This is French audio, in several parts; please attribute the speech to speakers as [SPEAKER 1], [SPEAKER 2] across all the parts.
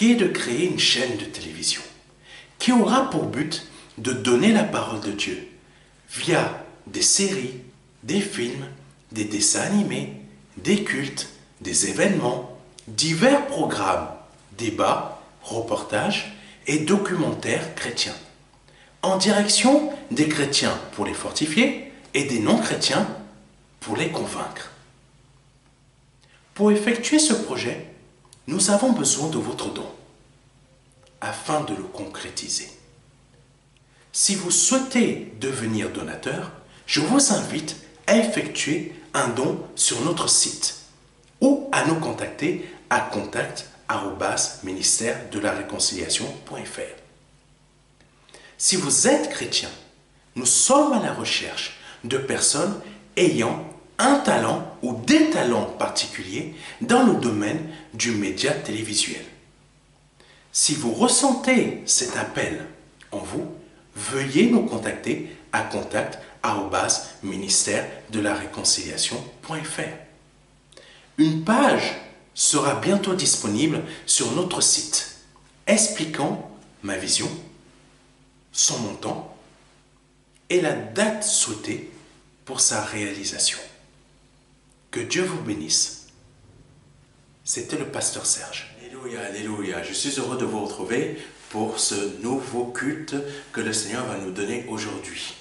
[SPEAKER 1] qui est de créer une chaîne de télévision qui aura pour but de donner la parole de Dieu via des séries, des films, des dessins animés, des cultes, des événements, divers programmes, débats, reportages et documentaires chrétiens, en direction des chrétiens pour les fortifier et des non-chrétiens pour les convaincre. Pour effectuer ce projet, nous avons besoin de votre don afin de le concrétiser. Si vous souhaitez devenir donateur, je vous invite à effectuer un don sur notre site ou à nous contacter à contact@ministère-de-la-réconciliation.fr. Si vous êtes chrétien, nous sommes à la recherche de personnes ayant un talent ou des talents particuliers dans le domaine du média télévisuel. Si vous ressentez cet appel en vous, veuillez nous contacter à contact@ministère-de-la-réconciliation.fr. Une page sera bientôt disponible sur notre site expliquant ma vision, son montant et la date souhaitée pour sa réalisation. Que Dieu vous bénisse. C'était le pasteur Serge. Alléluia, alléluia. Je suis heureux de vous retrouver pour ce nouveau culte que le Seigneur va nous donner aujourd'hui.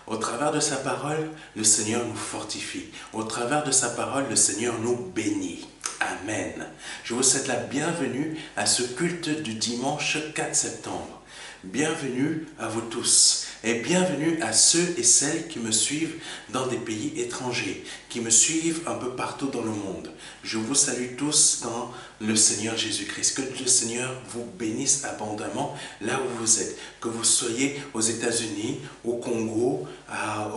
[SPEAKER 1] Au travers de sa parole, le Seigneur nous fortifie. Au travers de sa parole, le Seigneur nous bénit. Amen. Je vous souhaite la bienvenue à ce culte du dimanche 4 septembre. Bienvenue à vous tous et bienvenue à ceux et celles qui me suivent dans des pays étrangers, qui me suivent un peu partout dans le monde. Je vous salue tous dans le Seigneur Jésus-Christ. Que le Seigneur vous bénisse abondamment là où vous êtes. Que vous soyez aux États-Unis, au Congo, à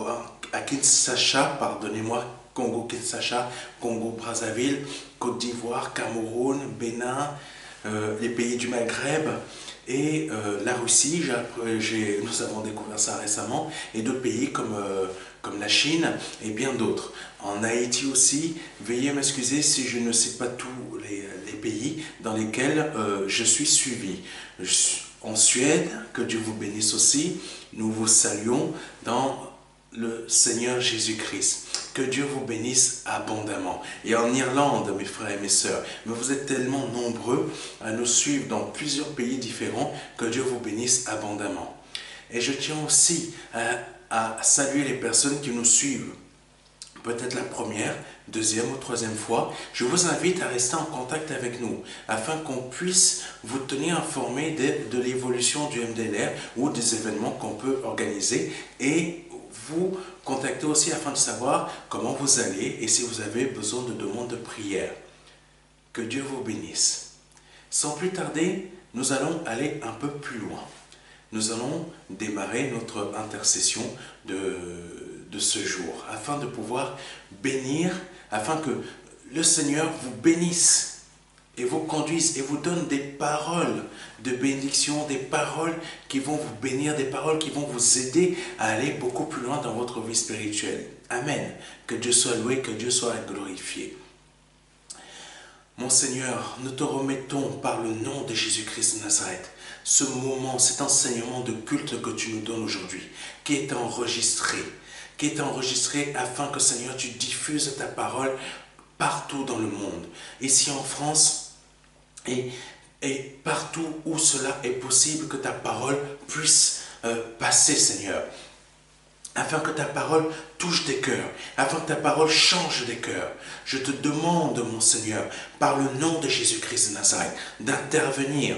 [SPEAKER 1] Kinshasa, pardonnez-moi, Congo-Kinshasa, Congo-Brazzaville, Côte d'Ivoire, Cameroun, Bénin, les pays du Maghreb, et la Russie, nous avons découvert ça récemment, et d'autres pays comme la Chine et bien d'autres. En Haïti aussi, veuillez m'excuser si je ne cite pas tous les pays dans lesquels je suis suivi. En Suède, que Dieu vous bénisse aussi, nous vous saluons dans le Seigneur Jésus-Christ. Que Dieu vous bénisse abondamment. Et en Irlande, mes frères et mes sœurs, mais vous êtes tellement nombreux à nous suivre dans plusieurs pays différents, que Dieu vous bénisse abondamment. Et je tiens aussi à saluer les personnes qui nous suivent, peut-être la première, deuxième ou troisième fois. Je vous invite à rester en contact avec nous, afin qu'on puisse vous tenir informé de l'évolution du MDLR ou des événements qu'on peut organiser, et vous contacter aussi afin de savoir comment vous allez et si vous avez besoin de demandes de prière. Que Dieu vous bénisse. Sans plus tarder, nous allons aller un peu plus loin. Nous allons démarrer notre intercession de ce jour, afin de pouvoir bénir, afin que le Seigneur vous bénisse et vous conduise et vous donne des paroles de bénédiction, des paroles qui vont vous bénir, des paroles qui vont vous aider à aller beaucoup plus loin dans votre vie spirituelle. Amen. Que Dieu soit loué, que Dieu soit glorifié. Mon Seigneur, nous te remettons par le nom de Jésus-Christ de Nazareth ce moment, cet enseignement de culte que tu nous donnes aujourd'hui, qui est enregistré afin que, Seigneur, tu diffuses ta parole partout dans le monde, ici en France, et partout où cela est possible, que ta parole puisse passer, Seigneur, afin que ta parole touche des cœurs, afin que ta parole change des cœurs. Je te demande, mon Seigneur, par le nom de Jésus-Christ de Nazareth, d'intervenir,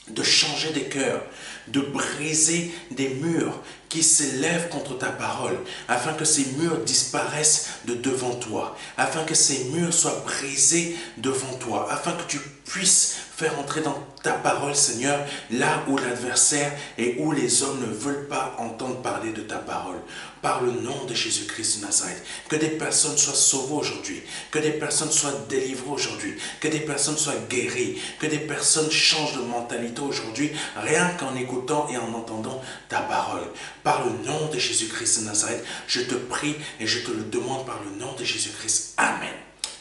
[SPEAKER 1] de changer des cœurs, de briser des murs qui s'élèvent contre ta parole, afin que ces murs disparaissent de devant toi, afin que ces murs soient brisés devant toi, afin que tu puisses faire entrer dans ta parole, Seigneur, là où l'adversaire et où les hommes ne veulent pas entendre parler de ta parole. Par le nom de Jésus-Christ de Nazareth, que des personnes soient sauvées aujourd'hui, que des personnes soient délivrées aujourd'hui, que des personnes soient guéries, que des personnes changent de mentalité aujourd'hui, rien qu'en écoutant et en entendant ta parole. Par le nom de Jésus-Christ de Nazareth, je te prie et je te le demande par le nom de Jésus-Christ. Amen.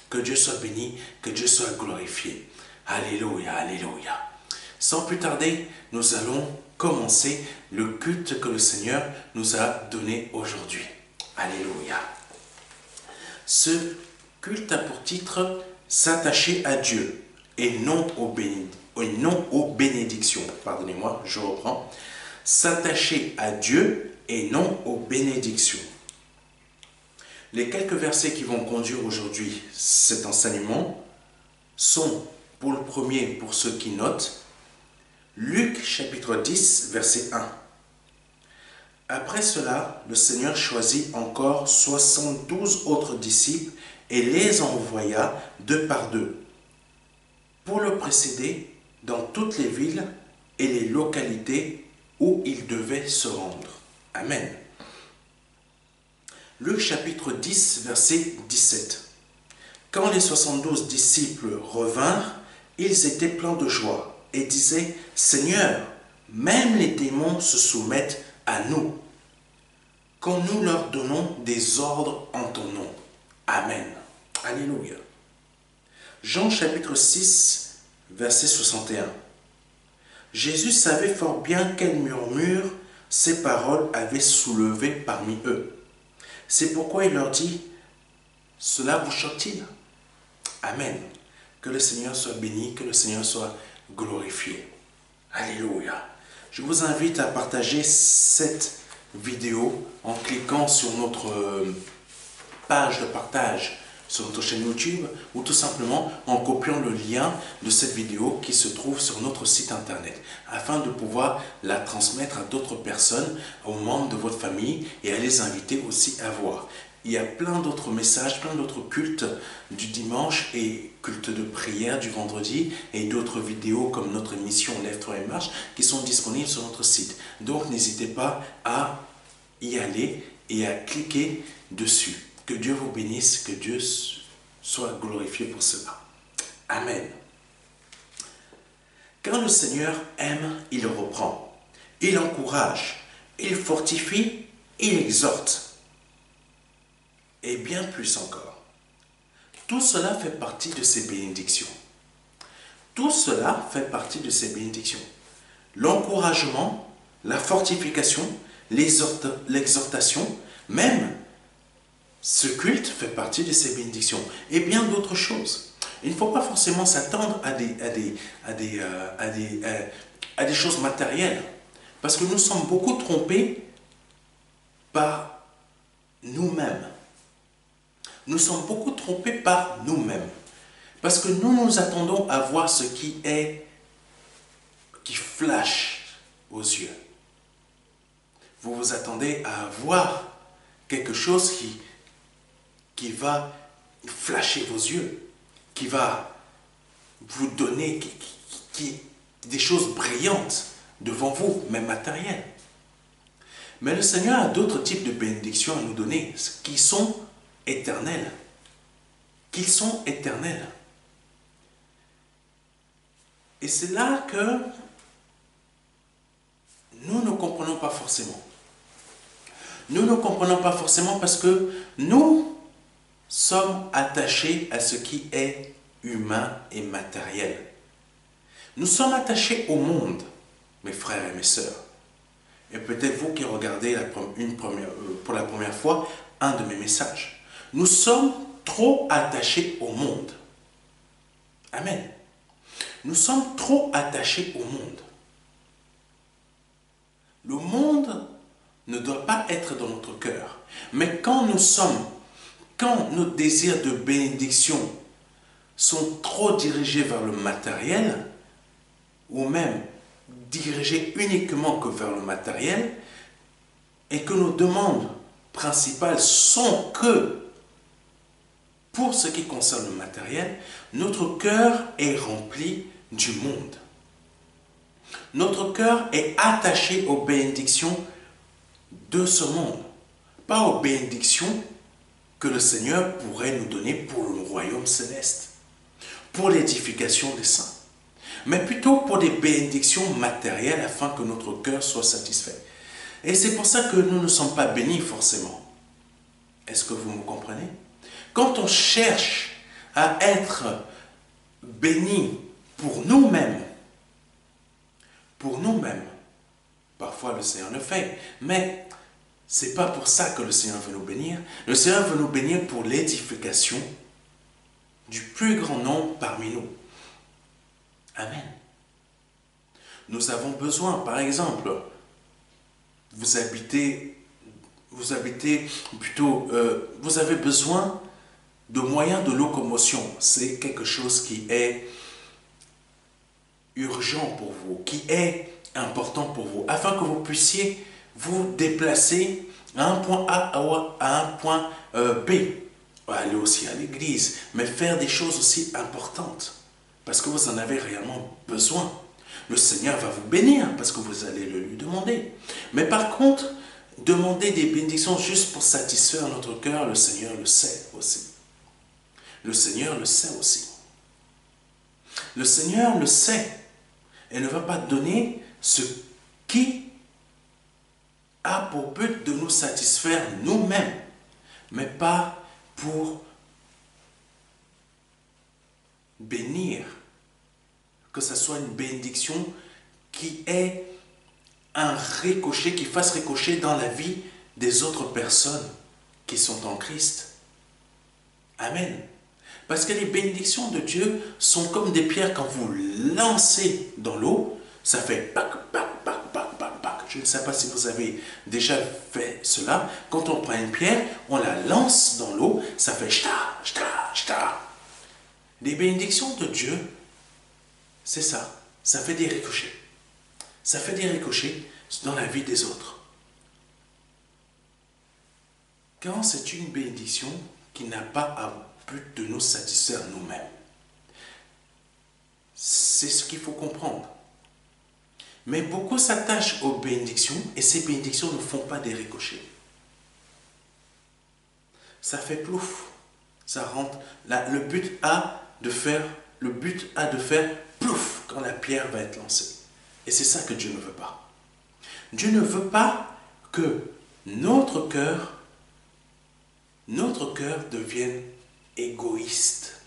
[SPEAKER 1] Que Dieu soit béni, que Dieu soit glorifié. Alléluia, alléluia. Sans plus tarder, nous allons commencer le culte que le Seigneur nous a donné aujourd'hui. Alléluia. Ce culte a pour titre « S'attacher à Dieu et non aux bénédictions ». Pardonnez-moi, je reprends. « S'attacher à Dieu et non aux bénédictions ». Les quelques versets qui vont conduire aujourd'hui cet enseignement sont, pour le premier, pour ceux qui notent, Luc chapitre 10, verset 1. Après cela, le Seigneur choisit encore 72 autres disciples et les envoya deux par deux pour le précéder dans toutes les villes et les localités où il devait se rendre. Amen. Luc chapitre 10, verset 17. Quand les 72 disciples revinrent, ils étaient pleins de joie et disaient « Seigneur, même les démons se soumettent à nous, quand nous leur donnons des ordres en ton nom. » Amen. Alléluia. Jean chapitre 6, verset 61. Jésus savait fort bien quel murmure ces paroles avaient soulevé parmi eux. C'est pourquoi il leur dit « Cela vous choque-t-il » Amen. Que le Seigneur soit béni, que le Seigneur soit glorifié. Alléluia. Je vous invite à partager cette vidéo en cliquant sur notre page de partage sur notre chaîne YouTube ou tout simplement en copiant le lien de cette vidéo qui se trouve sur notre site internet afin de pouvoir la transmettre à d'autres personnes, aux membres de votre famille et à les inviter aussi à voir. Il y a plein d'autres messages, plein d'autres cultes du dimanche et cultes de prière du vendredi et d'autres vidéos comme notre émission Lève-toi et marche qui sont disponibles sur notre site. Donc n'hésitez pas à y aller et à cliquer dessus. Que Dieu vous bénisse, que Dieu soit glorifié pour cela. Amen. Quand le Seigneur aime, il reprend, il encourage, il fortifie, il exhorte. Et bien plus encore. Tout cela fait partie de ses bénédictions. Tout cela fait partie de ses bénédictions. L'encouragement, la fortification, l'exhortation, même ce culte fait partie de ses bénédictions. Et bien d'autres choses. Il ne faut pas forcément s'attendre à des choses matérielles. Parce que nous sommes beaucoup trompés par nous-mêmes. Nous sommes beaucoup trompés par nous-mêmes. Parce que nous nous attendons à voir ce qui flash aux yeux. Vous vous attendez à voir quelque chose qui va flasher vos yeux, qui va vous donner des choses brillantes devant vous, même matérielles. Mais le Seigneur a d'autres types de bénédictions à nous donner, qui sont éternels. Qu'ils sont éternels. Et c'est là que nous ne comprenons pas forcément. Nous ne comprenons pas forcément parce que nous sommes attachés à ce qui est humain et matériel. Nous sommes attachés au monde, mes frères et mes sœurs. Et peut-être vous qui regardez pour la première fois un de mes messages. Nous sommes trop attachés au monde. Amen. Nous sommes trop attachés au monde. Le monde ne doit pas être dans notre cœur. Mais quand nos désirs de bénédiction sont trop dirigés vers le matériel, ou même dirigés uniquement que vers le matériel, et que nos demandes principales sont que pour ce qui concerne le matériel, notre cœur est rempli du monde. Notre cœur est attaché aux bénédictions de ce monde, pas aux bénédictions que le Seigneur pourrait nous donner pour le royaume céleste, pour l'édification des saints, mais plutôt pour des bénédictions matérielles afin que notre cœur soit satisfait. Et c'est pour ça que nous ne sommes pas bénis forcément. Est-ce que vous me comprenez? Quand on cherche à être béni pour nous-mêmes. Pour nous-mêmes. Parfois le Seigneur le fait, mais c'est pas pour ça que le Seigneur veut nous bénir. Le Seigneur veut nous bénir pour l'édification du plus grand nombre parmi nous. Amen. Nous avons besoin, par exemple, vous avez besoin de moyens de locomotion. C'est quelque chose qui est urgent pour vous, qui est important pour vous, afin que vous puissiez vous déplacer à un point A à un point B. Aller aussi à l'église, mais faire des choses aussi importantes, parce que vous en avez réellement besoin. Le Seigneur va vous bénir, parce que vous allez le lui demander. Mais par contre, demander des bénédictions juste pour satisfaire notre cœur, le Seigneur le sait aussi. Le Seigneur le sait aussi. Le Seigneur le sait et ne va pas donner ce qui a pour but de nous satisfaire nous-mêmes, mais pas pour bénir, que ce soit une bénédiction qui est un ricochet, qui fasse ricocher dans la vie des autres personnes qui sont en Christ. Amen. Parce que les bénédictions de Dieu sont comme des pierres quand vous lancez dans l'eau, ça fait pac, pac, pac, pac, pac, pac. Je ne sais pas si vous avez déjà fait cela. Quand on prend une pierre, on la lance dans l'eau, ça fait chta, chta, chta. Les bénédictions de Dieu, c'est ça. Ça fait des ricochets. Ça fait des ricochets dans la vie des autres. Quand c'est une bénédiction qui n'a pas à but de nous satisfaire nous-mêmes. C'est ce qu'il faut comprendre. Mais beaucoup s'attachent aux bénédictions et ces bénédictions ne font pas des ricochets. Ça fait plouf. Ça rentre. Là, le but a de faire plouf quand la pierre va être lancée. Et c'est ça que Dieu ne veut pas. Dieu ne veut pas que notre cœur devienne égoïste,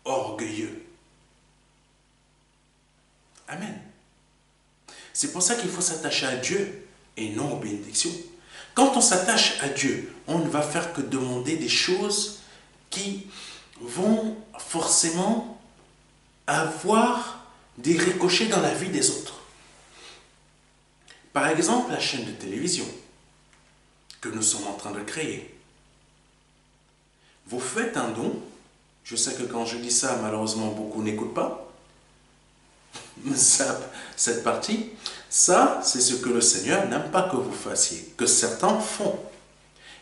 [SPEAKER 1] orgueilleux. Amen. C'est pour ça qu'il faut s'attacher à Dieu et non aux bénédictions. Quand on s'attache à Dieu, on ne va faire que demander des choses qui vont forcément avoir des ricochets dans la vie des autres. Par exemple, la chaîne de télévision que nous sommes en train de créer. Vous faites un don. Je sais que quand je dis ça, malheureusement, beaucoup n'écoutent pas. Cette partie, ça, c'est ce que le Seigneur n'aime pas que vous fassiez, que certains font.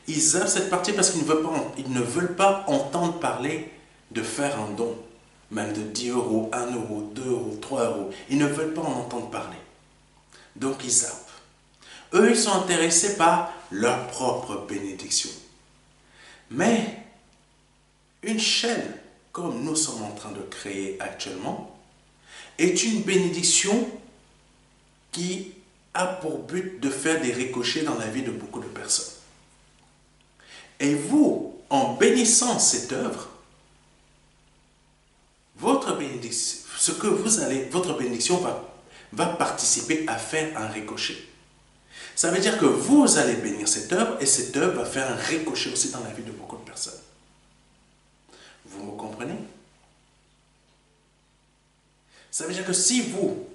[SPEAKER 1] Ils aiment cette partie parce qu'ils ne veulent pas entendre parler de faire un don, même de 10 euros, 1 euro, 2 euros, 3 euros. Ils ne veulent pas en entendre parler. Donc ils zappent. Eux, ils sont intéressés par leur propre bénédiction. Mais une chaîne, comme nous sommes en train de créer actuellement, est une bénédiction qui a pour but de faire des ricochets dans la vie de beaucoup de personnes. Et vous, en bénissant cette œuvre, votre bénédiction va participer à faire un ricochet. Ça veut dire que vous allez bénir cette œuvre et cette œuvre va faire un ricochet aussi dans la vie de beaucoup de personnes. Vous me comprenez? Ça veut dire que si vous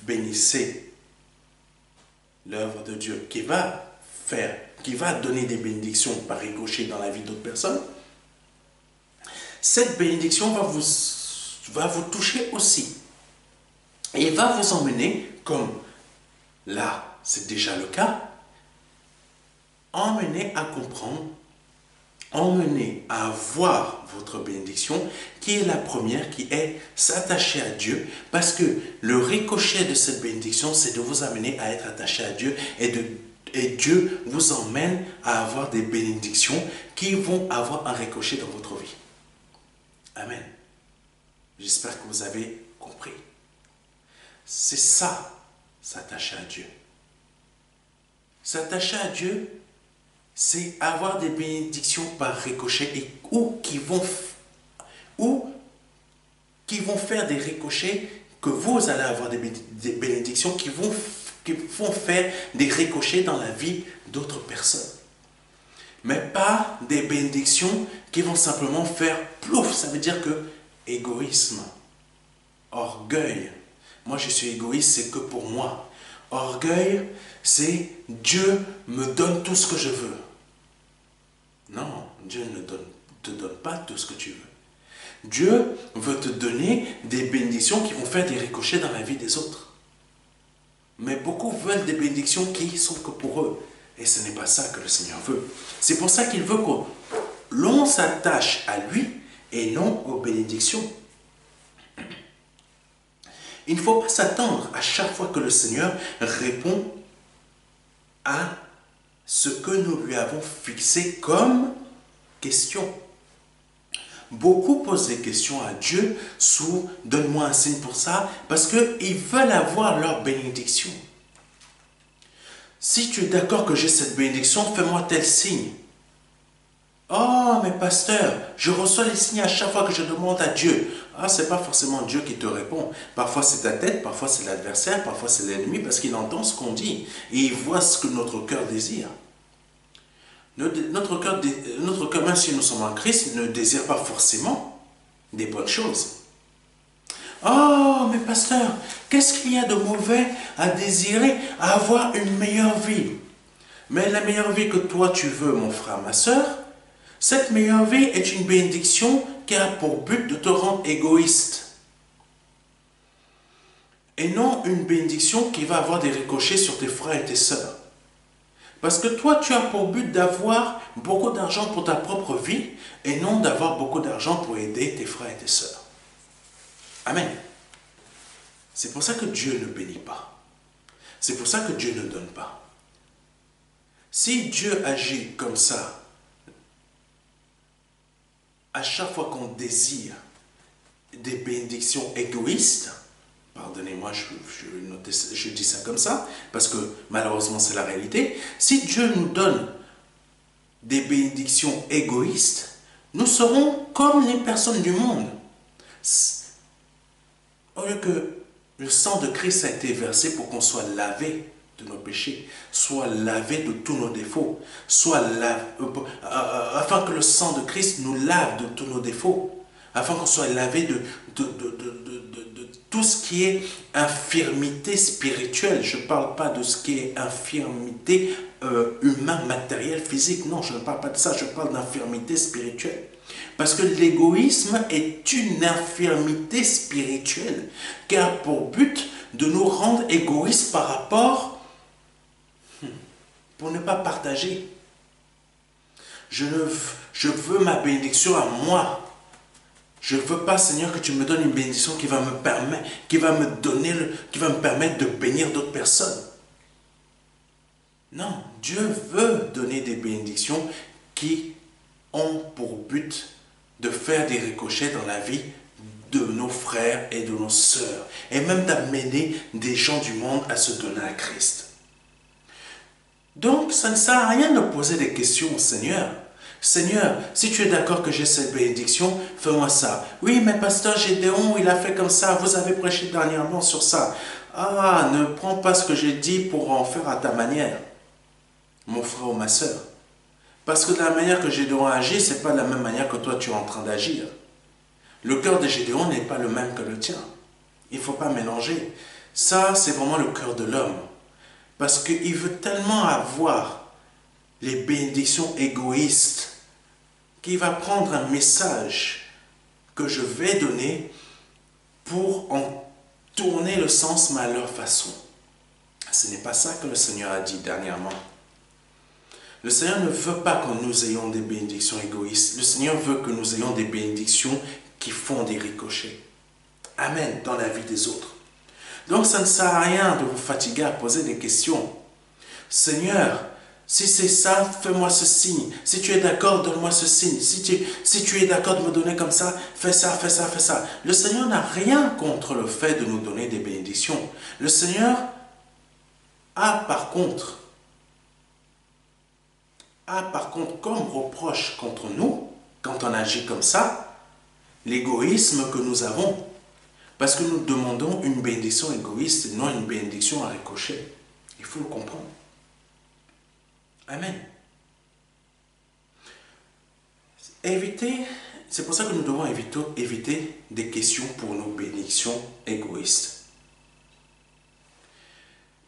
[SPEAKER 1] bénissez l'œuvre de Dieu qui va donner des bénédictions par ricochet dans la vie d'autres personnes, cette bénédiction va vous toucher aussi. Et va vous emmener, comme là, c'est déjà le cas, emmener à comprendre, emmener à voir votre bénédiction, qui est la première, qui est s'attacher à Dieu, parce que le ricochet de cette bénédiction, c'est de vous amener à être attaché à Dieu, et Dieu vous emmène à avoir des bénédictions qui vont avoir un ricochet dans votre vie. Amen. J'espère que vous avez compris. C'est ça, s'attacher à Dieu. S'attacher à Dieu, c'est avoir des bénédictions par ricochet ou qui vont faire des ricochets, que vous allez avoir des bénédictions qui vont faire des ricochets dans la vie d'autres personnes. Mais pas des bénédictions qui vont simplement faire plouf. Ça veut dire que égoïsme, orgueil. Moi, je suis égoïste, c'est que pour moi. Orgueil, c'est Dieu me donne tout ce que je veux. Non, Dieu ne te donne pas tout ce que tu veux. Dieu veut te donner des bénédictions qui vont faire des ricochets dans la vie des autres. Mais beaucoup veulent des bénédictions qui sont que pour eux. Et ce n'est pas ça que le Seigneur veut. C'est pour ça qu'il veut que l'on s'attache à lui et non aux bénédictions. Il ne faut pas s'attendre à chaque fois que le Seigneur répond à ce que nous lui avons fixé comme question. Beaucoup posent des questions à Dieu sous « donne-moi un signe pour ça » parce qu'ils veulent avoir leur bénédiction. Si tu es d'accord que j'ai cette bénédiction, fais-moi tel signe. Oh, mais pasteur, je reçois les signes à chaque fois que je demande à Dieu. Ah, ce n'est pas forcément Dieu qui te répond. Parfois c'est ta tête, parfois c'est l'adversaire, parfois c'est l'ennemi, parce qu'il entend ce qu'on dit et il voit ce que notre cœur désire. Notre cœur, même si nous sommes en Christ, ne désire pas forcément des bonnes choses. Oh, mais pasteur, qu'est-ce qu'il y a de mauvais à désirer, à avoir une meilleure vie? Mais la meilleure vie que toi tu veux, mon frère, ma soeur, cette meilleure vie est une bénédiction qui a pour but de te rendre égoïste. Et non une bénédiction qui va avoir des ricochets sur tes frères et tes sœurs. Parce que toi, tu as pour but d'avoir beaucoup d'argent pour ta propre vie et non d'avoir beaucoup d'argent pour aider tes frères et tes sœurs. Amen. C'est pour ça que Dieu ne bénit pas. C'est pour ça que Dieu ne donne pas. Si Dieu agit comme ça, à chaque fois qu'on désire des bénédictions égoïstes, pardonnez-moi, je dis ça comme ça, parce que malheureusement c'est la réalité, si Dieu nous donne des bénédictions égoïstes, nous serons comme les personnes du monde. Au lieu que le sang de Christ a été versé pour qu'on soit lavé de nos péchés, soit lavé de tous nos défauts, afin que le sang de Christ nous lave de tous nos défauts, afin qu'on soit lavé de tout ce qui est infirmité spirituelle. Je ne parle pas de ce qui est infirmité humaine, matérielle, physique. Non, je ne parle pas de ça, je parle d'infirmité spirituelle. Parce que l'égoïsme est une infirmité spirituelle qui a pour but de nous rendre égoïstes par rapport, pour ne pas partager. Je veux ma bénédiction à moi. Je ne veux pas, Seigneur, que tu me donnes une bénédiction qui va me permettre de bénir d'autres personnes. Non, Dieu veut donner des bénédictions qui ont pour but de faire des ricochets dans la vie de nos frères et de nos sœurs, et même d'amener des gens du monde à se donner à Christ. Donc, ça ne sert à rien de poser des questions au Seigneur. Seigneur, si tu es d'accord que j'ai cette bénédiction, fais-moi ça. Oui, mais pasteur Gédéon, il a fait comme ça, vous avez prêché dernièrement sur ça. Ah, ne prends pas ce que j'ai dit pour en faire à ta manière, mon frère ou ma soeur. Parce que de la manière que Gédéon agit, ce n'est pas de la même manière que toi tu es en train d'agir. Le cœur de Gédéon n'est pas le même que le tien. Il ne faut pas mélanger. Ça, c'est vraiment le cœur de l'homme. Parce qu'il veut tellement avoir les bénédictions égoïstes qu'il va prendre un message que je vais donner pour en tourner le sens, mais à leur façon. Ce n'est pas ça que le Seigneur a dit dernièrement. Le Seigneur ne veut pas que nous ayons des bénédictions égoïstes. Le Seigneur veut que nous ayons des bénédictions qui font des ricochets. Amen, dans la vie des autres. Donc ça ne sert à rien de vous fatiguer à poser des questions. Seigneur, si c'est ça, fais-moi ce signe. Si tu es d'accord, donne-moi ce signe. Si tu es d'accord de me donner comme ça, fais ça, fais ça, fais ça. Le Seigneur n'a rien contre le fait de nous donner des bénédictions. Le Seigneur a par contre comme reproche contre nous, quand on agit comme ça, l'égoïsme que nous avons Parce que nous demandons une bénédiction égoïste et non une bénédiction à ricochet. Il faut le comprendre. Amen. C'est pour ça que nous devons éviter des questions pour nos bénédictions égoïstes.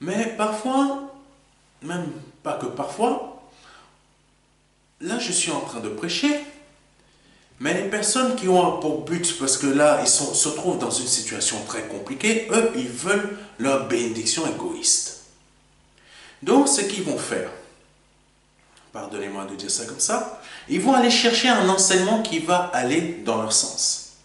[SPEAKER 1] Mais parfois, même pas que parfois, là je suis en train de prêcher, mais les personnes qui ont pour but, parce que là ils se trouvent dans une situation très compliquée, eux ils veulent leur bénédiction égoïste. Donc ce qu'ils vont faire, pardonnez-moi de dire ça comme ça, ils vont aller chercher un enseignement qui va aller dans leur sens.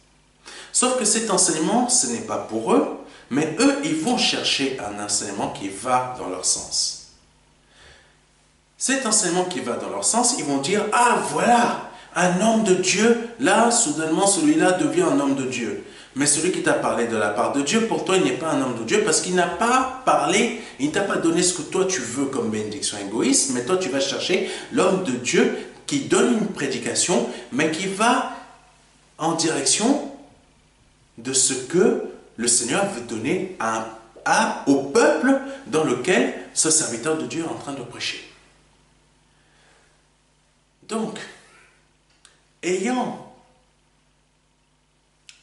[SPEAKER 1] Sauf que cet enseignement, ce n'est pas pour eux, mais eux, ils vont chercher un enseignement qui va dans leur sens. Cet enseignement qui va dans leur sens, ils vont dire, ah voilà, un homme de Dieu, là, soudainement, celui-là devient un homme de Dieu. Mais celui qui t'a parlé de la part de Dieu, pour toi, il n'est pas un homme de Dieu parce qu'il n'a pas parlé, il ne t'a pas donné ce que toi tu veux comme bénédiction égoïste, mais toi tu vas chercher l'homme de Dieu qui donne une prédication, mais qui va en direction de ce que le Seigneur veut donner au peuple dans lequel ce serviteur de Dieu est en train de prêcher. Donc, ayant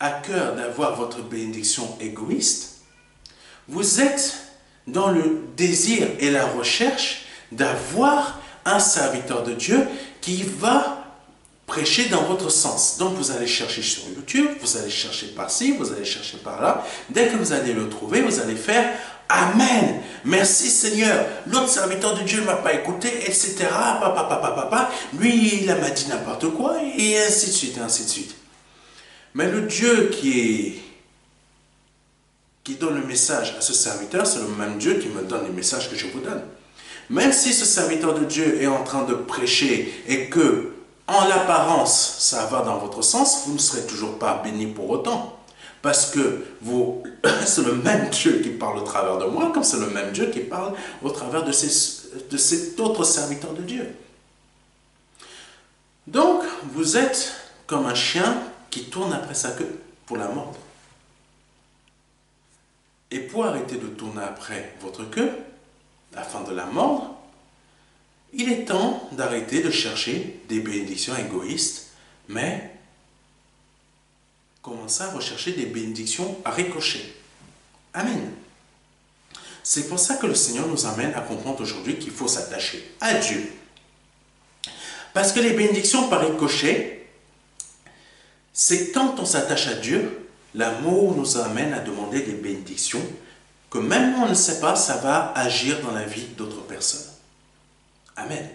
[SPEAKER 1] à cœur d'avoir votre bénédiction égoïste, vous êtes dans le désir et la recherche d'avoir un serviteur de Dieu qui va prêcher dans votre sens. Donc vous allez chercher sur YouTube, vous allez chercher par-ci, vous allez chercher par-là. Dès que vous allez le trouver, vous allez faire « Amen, merci Seigneur, l'autre serviteur de Dieu ne m'a pas écouté, etc. Lui, il m'a dit n'importe quoi, et ainsi de suite, et ainsi de suite. » Mais le Dieu qui donne le message à ce serviteur, c'est le même Dieu qui me donne les messages que je vous donne. Même si ce serviteur de Dieu est en train de prêcher et que, en l'apparence, ça va dans votre sens, vous ne serez toujours pas béni pour autant. Parce que c'est le même Dieu qui parle au travers de moi, comme c'est le même Dieu qui parle au travers de cet autre serviteur de Dieu. Donc, vous êtes comme un chien qui tourne après sa queue pour la mordre. Et pour arrêter de tourner après votre queue, afin de la mordre, il est temps d'arrêter de chercher des bénédictions égoïstes, mais commencer à rechercher des bénédictions à ricochet. Amen. C'est pour ça que le Seigneur nous amène à comprendre aujourd'hui qu'il faut s'attacher à Dieu. Parce que les bénédictions par ricochet, c'est quand on s'attache à Dieu, l'amour nous amène à demander des bénédictions que même on ne sait pas, ça va agir dans la vie d'autres personnes. Amen.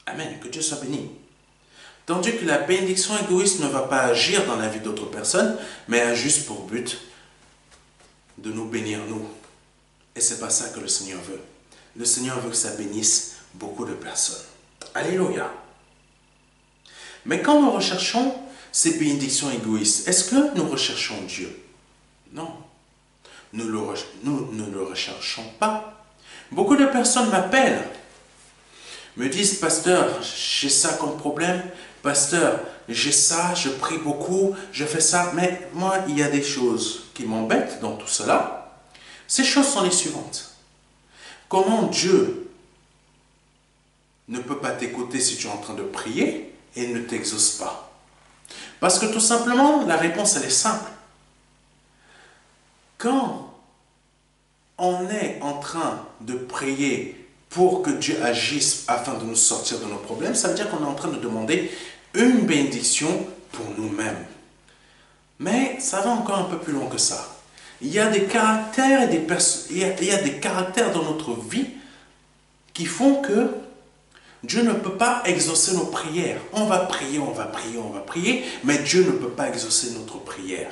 [SPEAKER 1] Amen. Que Dieu soit béni. Tandis que la bénédiction égoïste ne va pas agir dans la vie d'autres personnes, mais a juste pour but de nous bénir nous. Et c'est pas ça que le Seigneur veut. Le Seigneur veut que ça bénisse beaucoup de personnes. Alléluia. Mais quand nous recherchons ces bénédictions égoïstes, est-ce que nous recherchons Dieu? Non. Nous ne le recherchons pas. Beaucoup de personnes m'appellent, me disent, pasteur, j'ai ça comme problème, pasteur, j'ai ça, je prie beaucoup, je fais ça, mais moi, il y a des choses qui m'embêtent dans tout cela. Ces choses sont les suivantes. Comment Dieu ne peut pas t'écouter si tu es en train de prier et ne t'exauce pas? Parce que tout simplement, la réponse, elle est simple. Quand on est en train de prier pour que Dieu agisse afin de nous sortir de nos problèmes, ça veut dire qu'on est en train de demander une bénédiction pour nous-mêmes. Mais ça va encore un peu plus loin que ça. Il y a des caractères et il y a des caractères dans notre vie qui font que Dieu ne peut pas exaucer nos prières. On va prier, on va prier, on va prier, mais Dieu ne peut pas exaucer notre prière.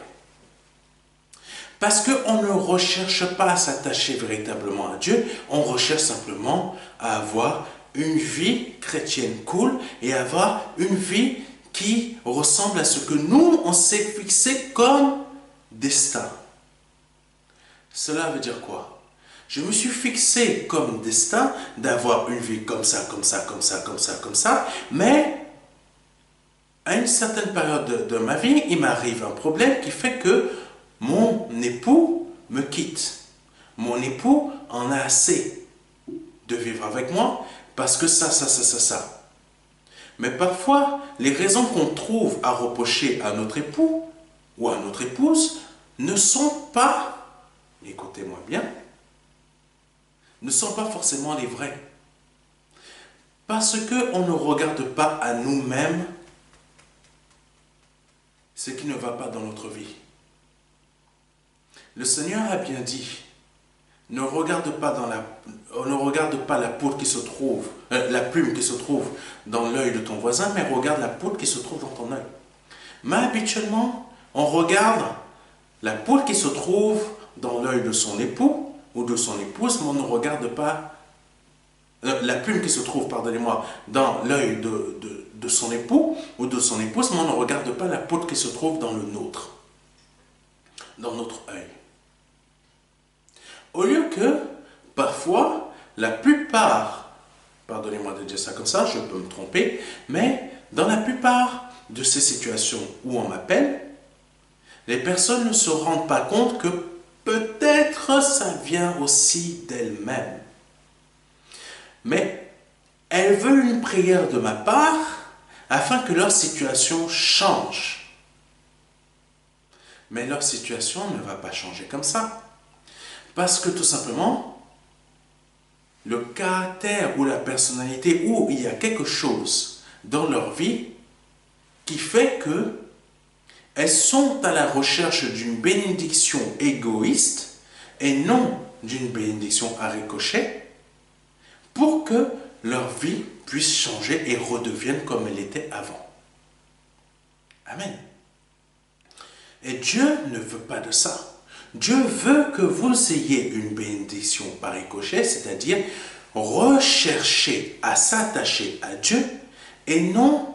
[SPEAKER 1] Parce qu'on ne recherche pas à s'attacher véritablement à Dieu, on recherche simplement à avoir une vie chrétienne cool et avoir une vie qui ressemble à ce que nous, on s'est fixé comme destin. Cela veut dire quoi? Je me suis fixé comme destin d'avoir une vie comme ça, comme ça, comme ça, comme ça, comme ça, mais à une certaine période de ma vie, il m'arrive un problème qui fait que mon époux me quitte. Mon époux en a assez de vivre avec moi parce que ça. Mais parfois, les raisons qu'on trouve à reprocher à notre époux ou à notre épouse ne sont pas, écoutez-moi bien, ne sont pas forcément les vraies. Parce qu'on ne regarde pas à nous-mêmes ce qui ne va pas dans notre vie. Le Seigneur a bien dit, ne regarde pas la poudre qui se trouve, la plume qui se trouve dans l'œil de ton voisin, mais regarde la poudre qui se trouve dans ton œil. Mais habituellement, on regarde la poudre qui se trouve dans l'œil de son époux ou de son épouse, mais on ne regarde pas la plume qui se trouve, pardonnez-moi, dans l'œil de son époux ou de son épouse, mais on ne regarde pas la poudre qui se trouve dans le nôtre, dans notre œil. Au lieu que, parfois, la plupart, pardonnez-moi de dire ça comme ça, je peux me tromper, mais dans la plupart de ces situations où on m'appelle, les personnes ne se rendent pas compte que peut-être ça vient aussi d'elles-mêmes. Mais elles veulent une prière de ma part afin que leur situation change. Mais leur situation ne va pas changer comme ça. Parce que tout simplement, le caractère ou la personnalité, ou il y a quelque chose dans leur vie qui fait que elles sont à la recherche d'une bénédiction égoïste et non d'une bénédiction à ricochet pour que leur vie puisse changer et redevienne comme elle était avant. Amen. Et Dieu ne veut pas de ça. Dieu veut que vous ayez une bénédiction par ricochet, c'est-à-dire rechercher à s'attacher à Dieu et non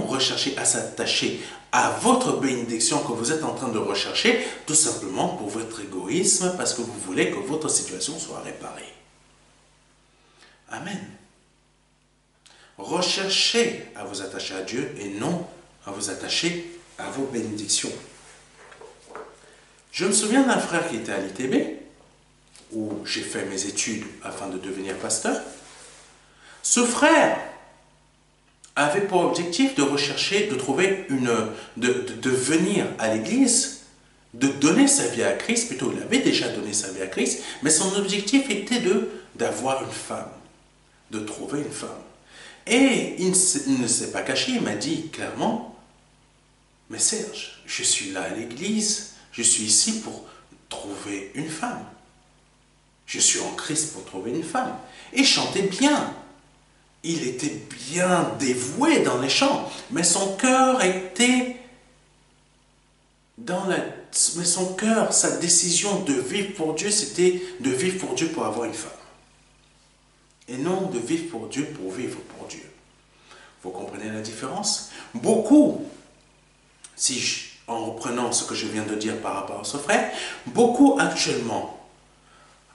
[SPEAKER 1] rechercher à s'attacher à votre bénédiction que vous êtes en train de rechercher, tout simplement pour votre égoïsme, parce que vous voulez que votre situation soit réparée. Amen. Recherchez à vous attacher à Dieu et non à vous attacher à vos bénédictions. Je me souviens d'un frère qui était à l'ITB, où j'ai fait mes études afin de devenir pasteur. Ce frère avait pour objectif de rechercher, de trouver de venir à l'église, de donner sa vie à Christ, plutôt il avait déjà donné sa vie à Christ, mais son objectif était d'avoir une femme, de trouver une femme. Et il ne s'est pas caché, il m'a dit clairement, mais Serge, je suis là à l'église, je suis ici pour trouver une femme. Je suis en Christ pour trouver une femme. Et il chantait bien. Il était bien dévoué dans les chants, mais son cœur était mais son cœur, sa décision de vivre pour Dieu, c'était de vivre pour Dieu pour avoir une femme. Et non de vivre pour Dieu pour vivre pour Dieu. Vous comprenez la différence? Beaucoup, en reprenant ce que je viens de dire par rapport à ce frère, beaucoup actuellement,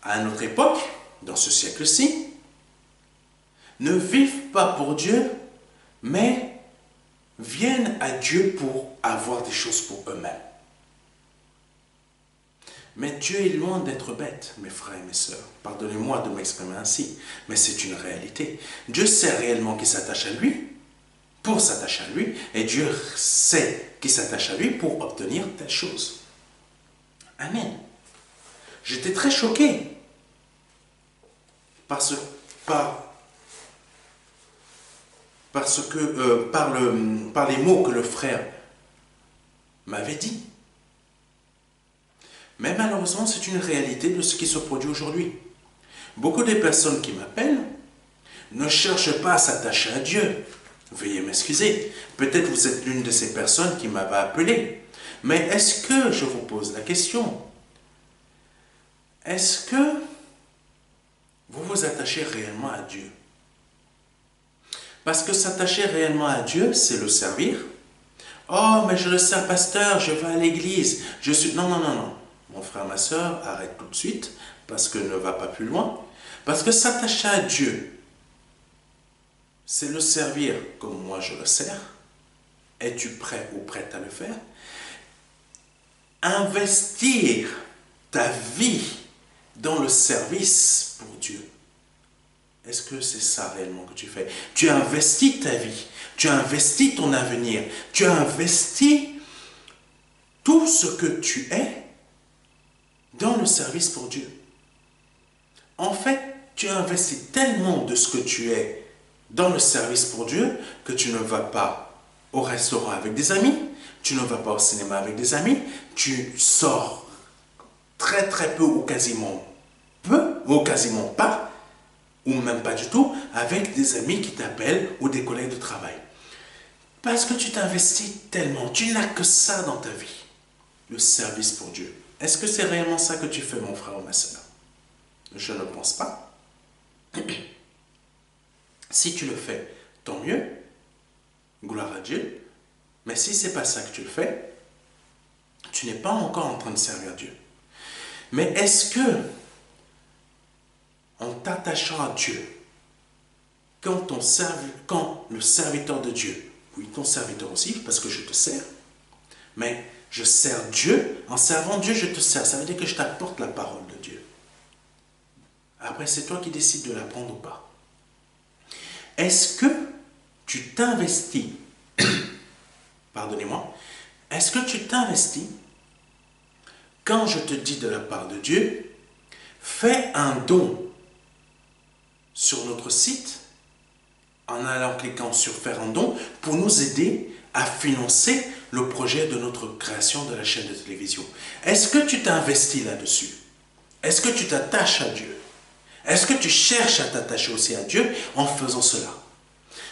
[SPEAKER 1] à notre époque, dans ce siècle-ci, ne vivent pas pour Dieu, mais viennent à Dieu pour avoir des choses pour eux-mêmes. Mais Dieu est loin d'être bête, mes frères et mes sœurs. Pardonnez-moi de m'exprimer ainsi, mais c'est une réalité. Dieu sait réellement qu'il s'attache à lui, pour s'attacher à lui, et Dieu sait qu'il s'attache à lui pour obtenir telle chose. Amen. J'étais très choqué par les mots que le frère m'avait dit. Mais malheureusement, c'est une réalité de ce qui se produit aujourd'hui. Beaucoup de personnes qui m'appellent ne cherchent pas à s'attacher à Dieu. Veuillez m'excuser. Peut-être vous êtes l'une de ces personnes qui m'avait appelé. Mais est-ce que, je vous pose la question, est-ce que vous vous attachez réellement à Dieu? Parce que s'attacher réellement à Dieu, c'est le servir. Oh, mais je le sers, pasteur, je vais à l'église. Non. Mon frère, ma soeur, arrête tout de suite, parce que ne va pas plus loin. Parce que s'attacher à Dieu, c'est le servir comme moi je le sers. Es-tu prêt ou prête à le faire? investir ta vie dans le service pour Dieu. Est-ce que c'est ça réellement que tu fais? Tu as investi ta vie, tu as investi ton avenir, tu as investi tout ce que tu es dans le service pour Dieu. En fait, tu as investi tellement de ce que tu es dans le service pour Dieu que tu ne vas pas au restaurant avec des amis, tu ne vas pas au cinéma avec des amis, tu sors très très peu ou quasiment pas, ou même pas du tout, avec des amis qui t'appellent ou des collègues de travail. Parce que tu t'investis tellement, tu n'as que ça dans ta vie, le service pour Dieu. Est-ce que c'est réellement ça que tu fais, mon frère ou ma soeur? Je ne pense pas. Si tu le fais, tant mieux, gloire à Dieu. Mais si ce n'est pas ça que tu le fais, tu n'es pas encore en train de servir Dieu. Mais est-ce que, en t'attachant à Dieu, quand le serviteur de Dieu, oui, ton serviteur aussi, parce que je te sers, mais je sers Dieu, en servant Dieu, je te sers. Ça veut dire que je t'apporte la parole de Dieu. Après, c'est toi qui décides de la prendre ou pas. Est-ce que tu t'investis, pardonnez-moi, est-ce que tu t'investis quand je te dis de la part de Dieu, fais un don sur notre site, en allant cliquant sur faire un don, pour nous aider à financer le projet de notre création de la chaîne de télévision. Est-ce que tu t'investis là-dessus? Est-ce que tu t'attaches à Dieu? Est-ce que tu cherches à t'attacher aussi à Dieu en faisant cela?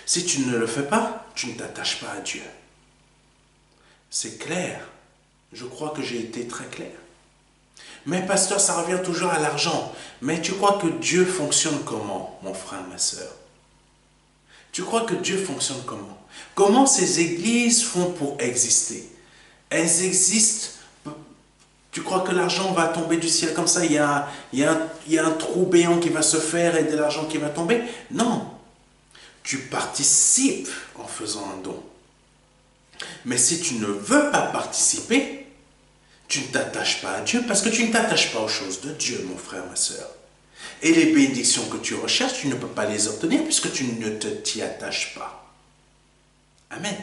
[SPEAKER 1] Si tu ne le fais pas, tu ne t'attaches pas à Dieu. C'est clair. Je crois que j'ai été très clair. Mais pasteur, ça revient toujours à l'argent. Mais tu crois que Dieu fonctionne comment, mon frère, ma soeur? Tu crois que Dieu fonctionne comment? Comment ces églises font pour exister? Elles existent. Tu crois que l'argent va tomber du ciel comme ça? Il y a un trou béant qui va se faire et de l'argent qui va tomber? Non. Tu participes en faisant un don. Mais si tu ne veux pas participer, tu ne t'attaches pas à Dieu parce que tu ne t'attaches pas aux choses de Dieu, mon frère, ma soeur. Et les bénédictions que tu recherches, tu ne peux pas les obtenir puisque tu ne t'y attaches pas. Amen.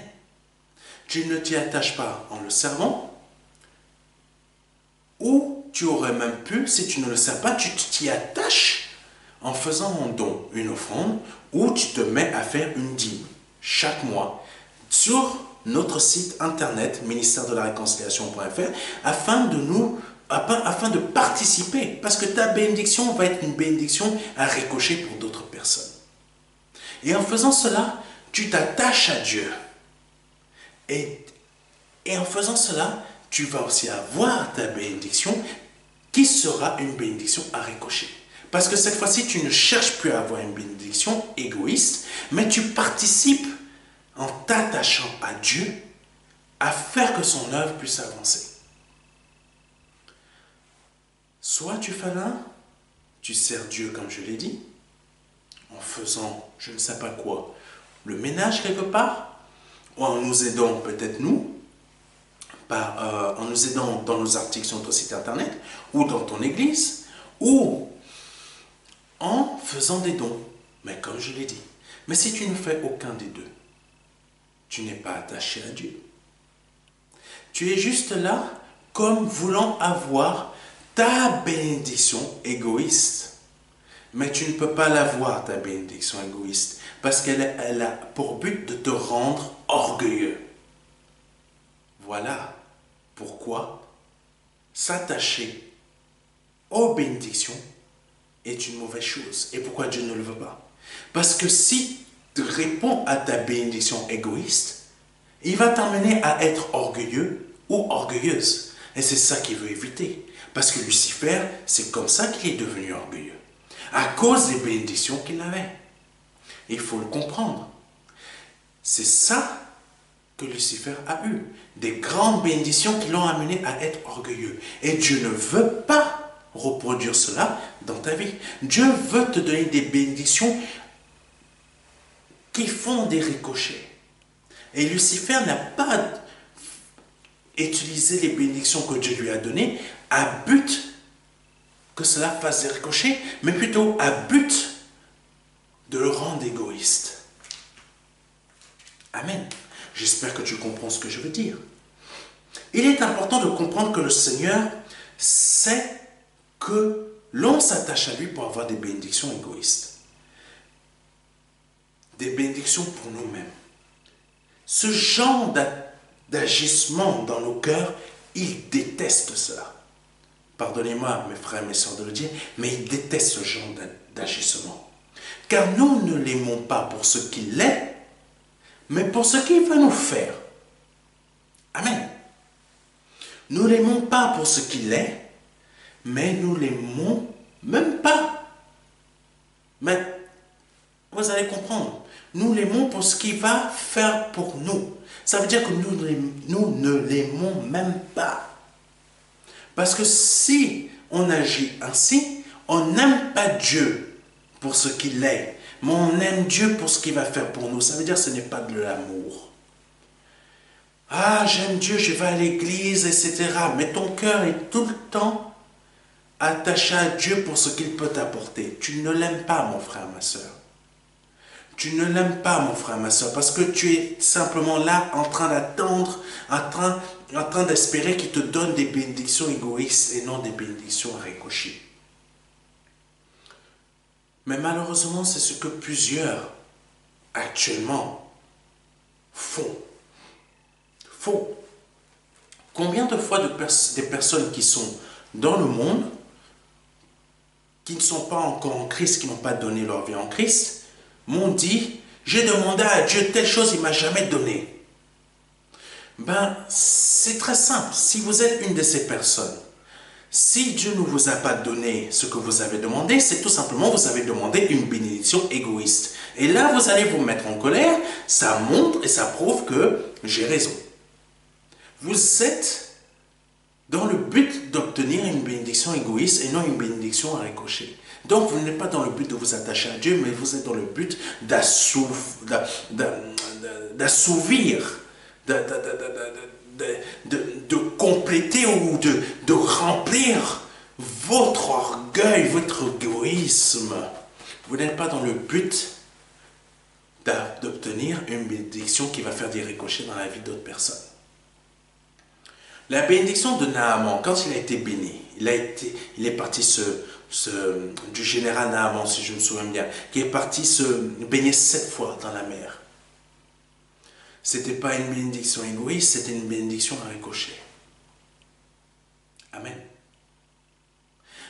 [SPEAKER 1] Tu ne t'y attaches pas en le servant, ou tu aurais même pu, si tu ne le sais pas, tu t'y attaches en faisant un don, une offrande, ou tu te mets à faire une dîme chaque mois sur notre site internet ministère de la réconciliation.fr afin de participer, parce que ta bénédiction va être une bénédiction à ricocher pour d'autres personnes. Et en faisant cela, tu t'attaches à Dieu. Et en faisant cela, tu vas aussi avoir ta bénédiction qui sera une bénédiction à ricocher. Parce que cette fois-ci, tu ne cherches plus à avoir une bénédiction égoïste, mais tu participes en t'attachant à Dieu à faire que son œuvre puisse avancer. Soit tu fais l'un, tu sers Dieu comme je l'ai dit, en faisant je ne sais pas quoi, le ménage quelque part, ou en nous aidant peut-être nous, en nous aidant dans nos articles sur notre site internet, ou dans ton église, ou en faisant des dons, mais comme je l'ai dit. Mais si tu ne fais aucun des deux, tu n'es pas attaché à Dieu. Tu es juste là comme voulant avoir ta bénédiction égoïste. Mais tu ne peux pas l'avoir, ta bénédiction égoïste, parce qu'elle a pour but de te rendre orgueilleux. Voilà pourquoi s'attacher aux bénédictions est une mauvaise chose. Et pourquoi Dieu ne le veut pas? Parce que si tu réponds à ta bénédiction égoïste, il va t'emmener à être orgueilleux ou orgueilleuse. Et c'est ça qu'il veut éviter. Parce que Lucifer, c'est comme ça qu'il est devenu orgueilleux. À cause des bénédictions qu'il avait. Il faut le comprendre. C'est ça que Lucifer a eu. Des grandes bénédictions qui l'ont amené à être orgueilleux. Et Dieu ne veut pas reproduire cela dans ta vie. Dieu veut te donner des bénédictions qui font des ricochets. Et Lucifer n'a pas utiliser les bénédictions que Dieu lui a données à but que cela fasse des ricochets, mais plutôt à but de le rendre égoïste. Amen. J'espère que tu comprends ce que je veux dire. Il est important de comprendre que le Seigneur sait que l'on s'attache à lui pour avoir des bénédictions égoïstes. Des bénédictions pour nous-mêmes. Ce genre d'agissement dans nos cœurs, il déteste cela. Pardonnez-moi, mes frères et mes sœurs de le dire, mais il déteste ce genre d'agissement. Car nous ne l'aimons pas pour ce qu'il est, mais pour ce qu'il va nous faire. Amen. Nous ne l'aimons pas pour ce qu'il est, mais nous ne l'aimons même pas. Mais vous allez comprendre. Nous l'aimons pour ce qu'il va faire pour nous. Ça veut dire que nous ne l'aimons même pas. Parce que si on agit ainsi, on n'aime pas Dieu pour ce qu'il est, mais on aime Dieu pour ce qu'il va faire pour nous. Ça veut dire que ce n'est pas de l'amour. Ah, j'aime Dieu, je vais à l'église, etc. Mais ton cœur est tout le temps attaché à Dieu pour ce qu'il peut t'apporter. Tu ne l'aimes pas, mon frère, ma soeur. Tu ne l'aimes pas, mon frère, ma soeur, parce que tu es simplement là en train d'attendre, en train d'espérer qu'il te donne des bénédictions égoïstes et non des bénédictions à ricocher. Mais malheureusement, c'est ce que plusieurs actuellement font. Combien de fois des personnes qui sont dans le monde, qui ne sont pas encore en Christ, qui n'ont pas donné leur vie en Christ, m'ont dit, j'ai demandé à Dieu telle chose, il ne m'a jamais donné. Ben, c'est très simple. Si vous êtes une de ces personnes, si Dieu ne vous a pas donné ce que vous avez demandé, c'est tout simplement vous avez demandé une bénédiction égoïste. Et là, vous allez vous mettre en colère, ça montre et ça prouve que j'ai raison. Vous êtes dans le but d'obtenir une bénédiction égoïste et non une bénédiction à ricocher. Donc, vous n'êtes pas dans le but de vous attacher à Dieu, mais vous êtes dans le but d'assouvir, de compléter ou de remplir votre orgueil, votre égoïsme. Vous n'êtes pas dans le but d'obtenir une bénédiction qui va faire des ricochets dans la vie d'autres personnes. La bénédiction de Naaman, quand il a été béni, il est parti du général Naaman, si je me souviens bien, qui est parti se baigner 7 fois dans la mer. C'était pas une bénédiction égoïste, c'était une bénédiction à ricocher. Amen.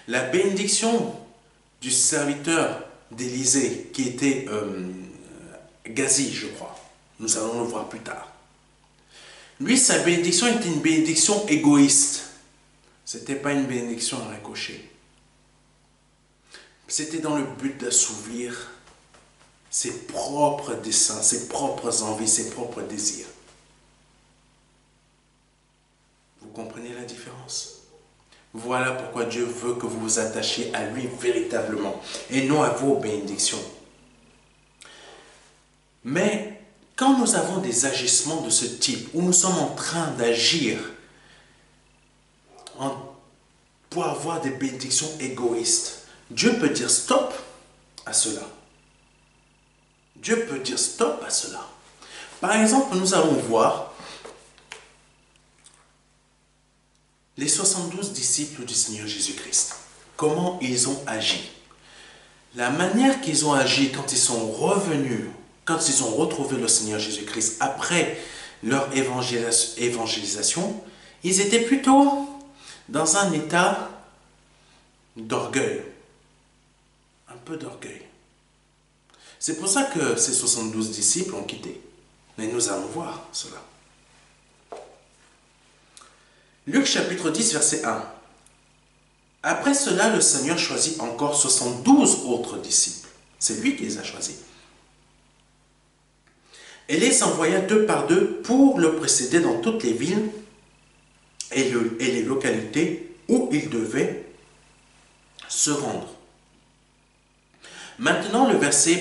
[SPEAKER 1] La bénédiction du serviteur d'Élisée, qui était Gazi, je crois. Nous allons le voir plus tard. Lui, sa bénédiction était une bénédiction égoïste. Ce n'était pas une bénédiction à ricocher. C'était dans le but d'assouvir ses propres desseins, ses propres envies, ses propres désirs. Vous comprenez la différence? Voilà pourquoi Dieu veut que vous vous attachiez à lui véritablement et non à vos bénédictions. Mais quand nous avons des agissements de ce type, où nous sommes en train d'agir pour avoir des bénédictions égoïstes, Dieu peut dire stop à cela. Dieu peut dire stop à cela. Par exemple, nous allons voir les 72 disciples du Seigneur Jésus-Christ. Comment ils ont agi. La manière qu'ils ont agi quand ils sont revenus, quand ils ont retrouvé le Seigneur Jésus-Christ après leur évangélisation, ils étaient plutôt dans un état d'orgueil. Un peu d'orgueil. C'est pour ça que ces 72 disciples ont quitté. Mais nous allons voir cela. Luc chapitre 10, verset 1. Après cela, le Seigneur choisit encore 72 autres disciples. C'est lui qui les a choisis. Et les envoya 2 par 2 pour le précéder dans toutes les villes et les localités où il devait se rendre. Maintenant,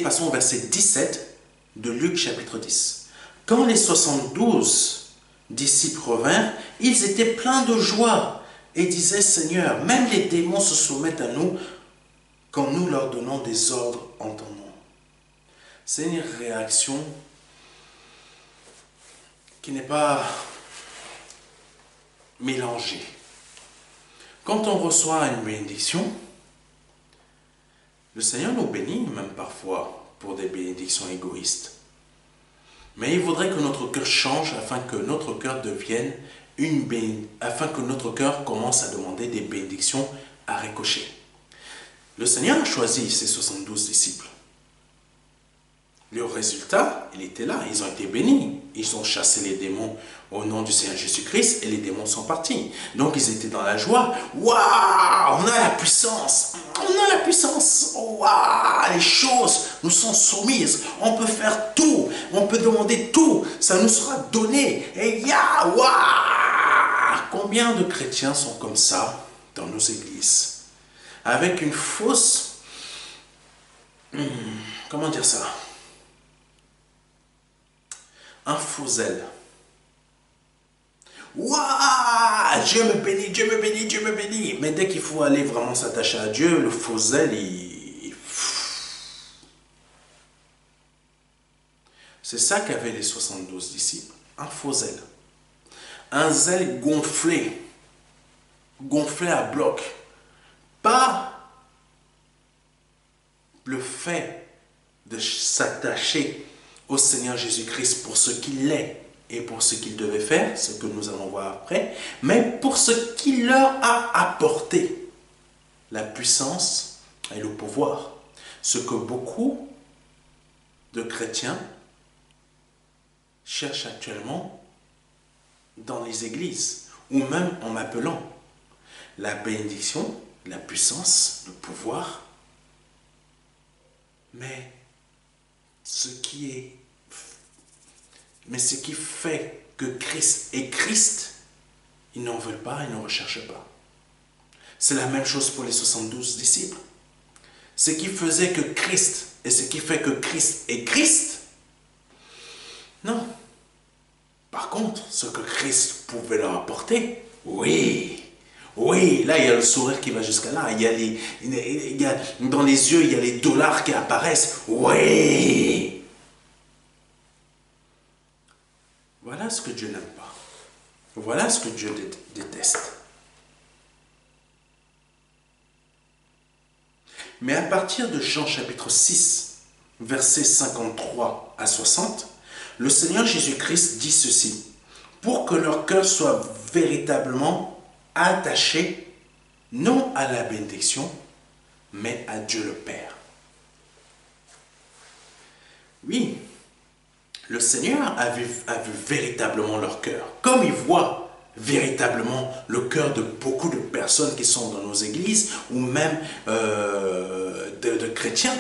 [SPEAKER 1] passons au verset 17 de Luc chapitre 10. Quand les 72 disciples revinrent, ils étaient pleins de joie et disaient, Seigneur, même les démons se soumettent à nous quand nous leur donnons des ordres en ton nom. C'est une réaction qui n'est pas mélangée. Quand on reçoit une bénédiction, le Seigneur nous bénit même parfois pour des bénédictions égoïstes. Mais il voudrait que notre cœur change afin que notre cœur devienne afin que notre cœur commence à demander des bénédictions à ricocher. Le Seigneur a choisi ses 72 disciples. Le résultat, il était là, ils ont été bénis. Ils ont chassé les démons au nom du Seigneur Jésus-Christ et les démons sont partis. Donc ils étaient dans la joie. Waouh, on a la puissance. On a la puissance. Waouh, les choses nous sont soumises. On peut faire tout. On peut demander tout. Ça nous sera donné. Et waouh. Combien de chrétiens sont comme ça dans nos églises? Avec une fausse... comment dire ça? Un faux zèle. Waouh, Dieu me bénit, Dieu me bénit, Dieu me bénit. Mais dès qu'il faut aller vraiment s'attacher à Dieu, le faux zèle, c'est ça qu'avaient les 72 disciples. Un faux zèle. Un zèle gonflé. Gonflé à bloc. Pas le fait de s'attacher au Seigneur Jésus-Christ pour ce qu'il est et pour ce qu'il devait faire, ce que nous allons voir après, mais pour ce qu'il leur a apporté, la puissance et le pouvoir. Ce que beaucoup de chrétiens cherchent actuellement dans les églises, ou même en appelant la bénédiction, la puissance, le pouvoir, mais ce qui fait que Christ est Christ, ils n'en veulent pas, ils ne recherchent pas. C'est la même chose pour les 72 disciples. Ce qui faisait que Christ et ce qui fait que Christ est Christ, non. Par contre, ce que Christ pouvait leur apporter, oui. Oui, là il y a le sourire qui va jusqu'à là, dans les yeux il y a les dollars qui apparaissent, oui. Voilà ce que Dieu n'aime pas. Voilà ce que Dieu déteste. Mais à partir de Jean chapitre 6, versets 53 à 60, le Seigneur Jésus-Christ dit ceci, pour que leur cœur soit véritablement attaché non à la bénédiction, mais à Dieu le Père. Oui, le Seigneur a vu véritablement leur cœur, comme il voit véritablement le cœur de beaucoup de personnes qui sont dans nos églises, ou même de chrétiens.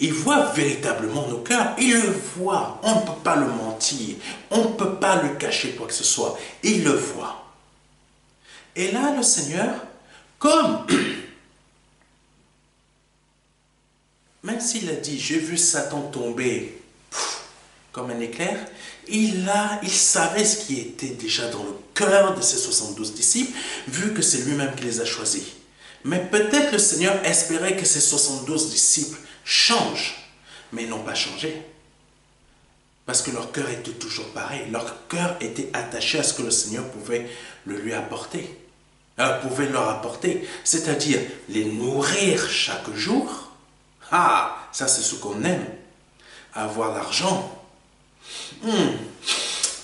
[SPEAKER 1] Il voit véritablement nos cœurs, il le voit, on ne peut pas le mentir, on ne peut pas le cacher quoi que ce soit, il le voit. Et là, le Seigneur, comme, même s'il a dit, j'ai vu Satan tomber comme un éclair, il savait ce qui était déjà dans le cœur de ses 72 disciples, vu que c'est lui-même qui les a choisis. Mais peut-être le Seigneur espérait que ses 72 disciples changent, mais ils n'ont pas changé. Parce que leur cœur était toujours pareil. Leur cœur était attaché à ce que le Seigneur pouvait leur apporter. C'est-à-dire les nourrir chaque jour. Ah, ça c'est ce qu'on aime. Avoir l'argent.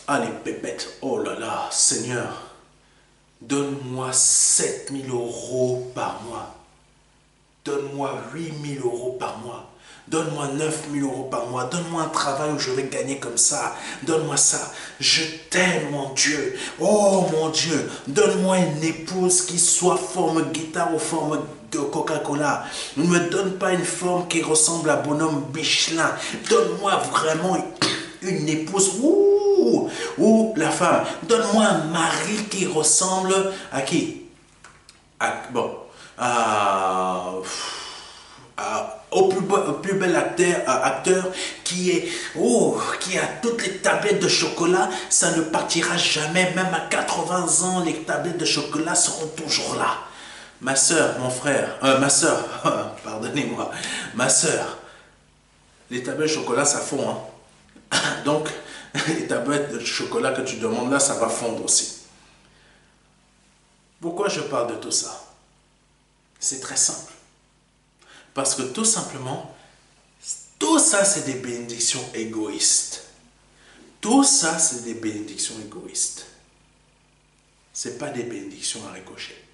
[SPEAKER 1] Ah, les pépettes. Oh là là, Seigneur, donne-moi 7 000 € par mois. Donne-moi 8 000 € par mois. Donne-moi 9 000 € par mois. Donne-moi un travail où je vais gagner comme ça. Donne-moi ça. Je t'aime, mon Dieu. Oh, mon Dieu. Donne-moi une épouse qui soit forme guitare ou forme de Coca-Cola. Ne me donne pas une forme qui ressemble à bonhomme Michelin. Donne-moi vraiment une épouse. Ou la femme. Donne-moi un mari qui ressemble à qui? au plus bel acteur qui a toutes les tablettes de chocolat, ça ne partira jamais, même à 80 ans, les tablettes de chocolat seront toujours là. Ma soeur, mon frère, ma soeur, pardonnez-moi, ma soeur, les tablettes de chocolat, ça fond, hein. Donc, les tablettes de chocolat que tu demandes là, ça va fondre aussi. Pourquoi je parle de tout ça? C'est très simple. Parce que tout simplement, tout ça, c'est des bénédictions égoïstes. Tout ça, c'est des bénédictions égoïstes. Ce n'est pas des bénédictions à ricocher.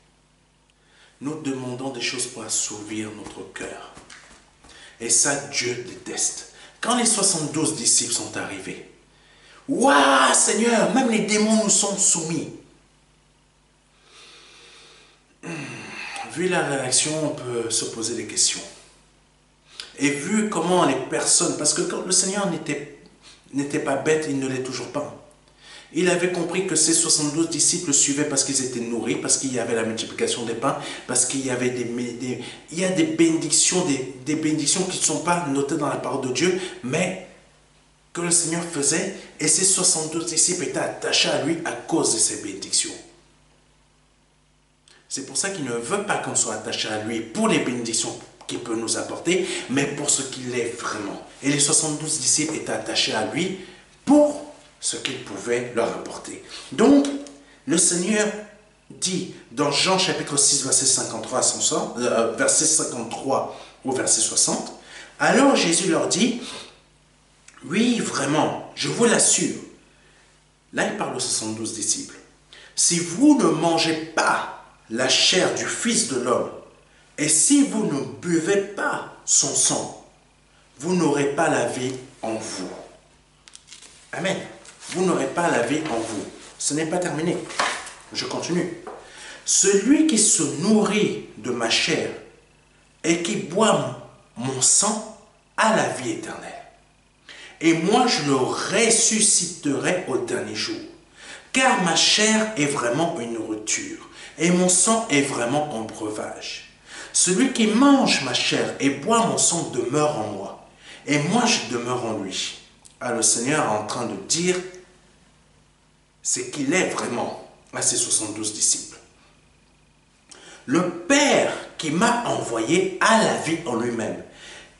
[SPEAKER 1] Nous demandons des choses pour assouvir notre cœur. Et ça, Dieu déteste. Quand les 72 disciples sont arrivés, « Waouh, Seigneur, même les démons nous sont soumis. » Vu la réaction, on peut se poser des questions. Et vu comment les personnes, parce que quand le Seigneur n'était pas bête, il ne l'est toujours pas. Il avait compris que ces 72 disciples suivaient parce qu'ils étaient nourris, parce qu'il y avait la multiplication des pains, parce qu'il y avait des bénédictions, des bénédictions qui ne sont pas notées dans la parole de Dieu, mais que le Seigneur faisait, et ces 72 disciples étaient attachés à lui à cause de ces bénédictions. C'est pour ça qu'il ne veut pas qu'on soit attaché à lui pour les bénédictions qu'il peut nous apporter, mais pour ce qu'il est vraiment. Et les 72 disciples étaient attachés à lui pour ce qu'il pouvait leur apporter. Donc, le Seigneur dit dans Jean chapitre 6, verset 53, verset 53 au verset 60, « Alors Jésus leur dit, « Oui, vraiment, je vous l'assure. » Là, il parle aux 72 disciples. « Si vous ne mangez pas la chair du Fils de l'homme, et si vous ne buvez pas son sang, vous n'aurez pas la vie en vous. » Amen. Vous n'aurez pas la vie en vous. Ce n'est pas terminé. Je continue. « Celui qui se nourrit de ma chair et qui boit mon sang a la vie éternelle. Et moi je le ressusciterai au dernier jour. Car ma chair est vraiment une nourriture et mon sang est vraiment un breuvage. Celui qui mange ma chair et boit mon sang demeure en moi, et moi je demeure en lui. » Ah, le Seigneur est en train de dire ce qu'il est vraiment à ses 72 disciples. Le Père qui m'a envoyé a la vie en lui-même,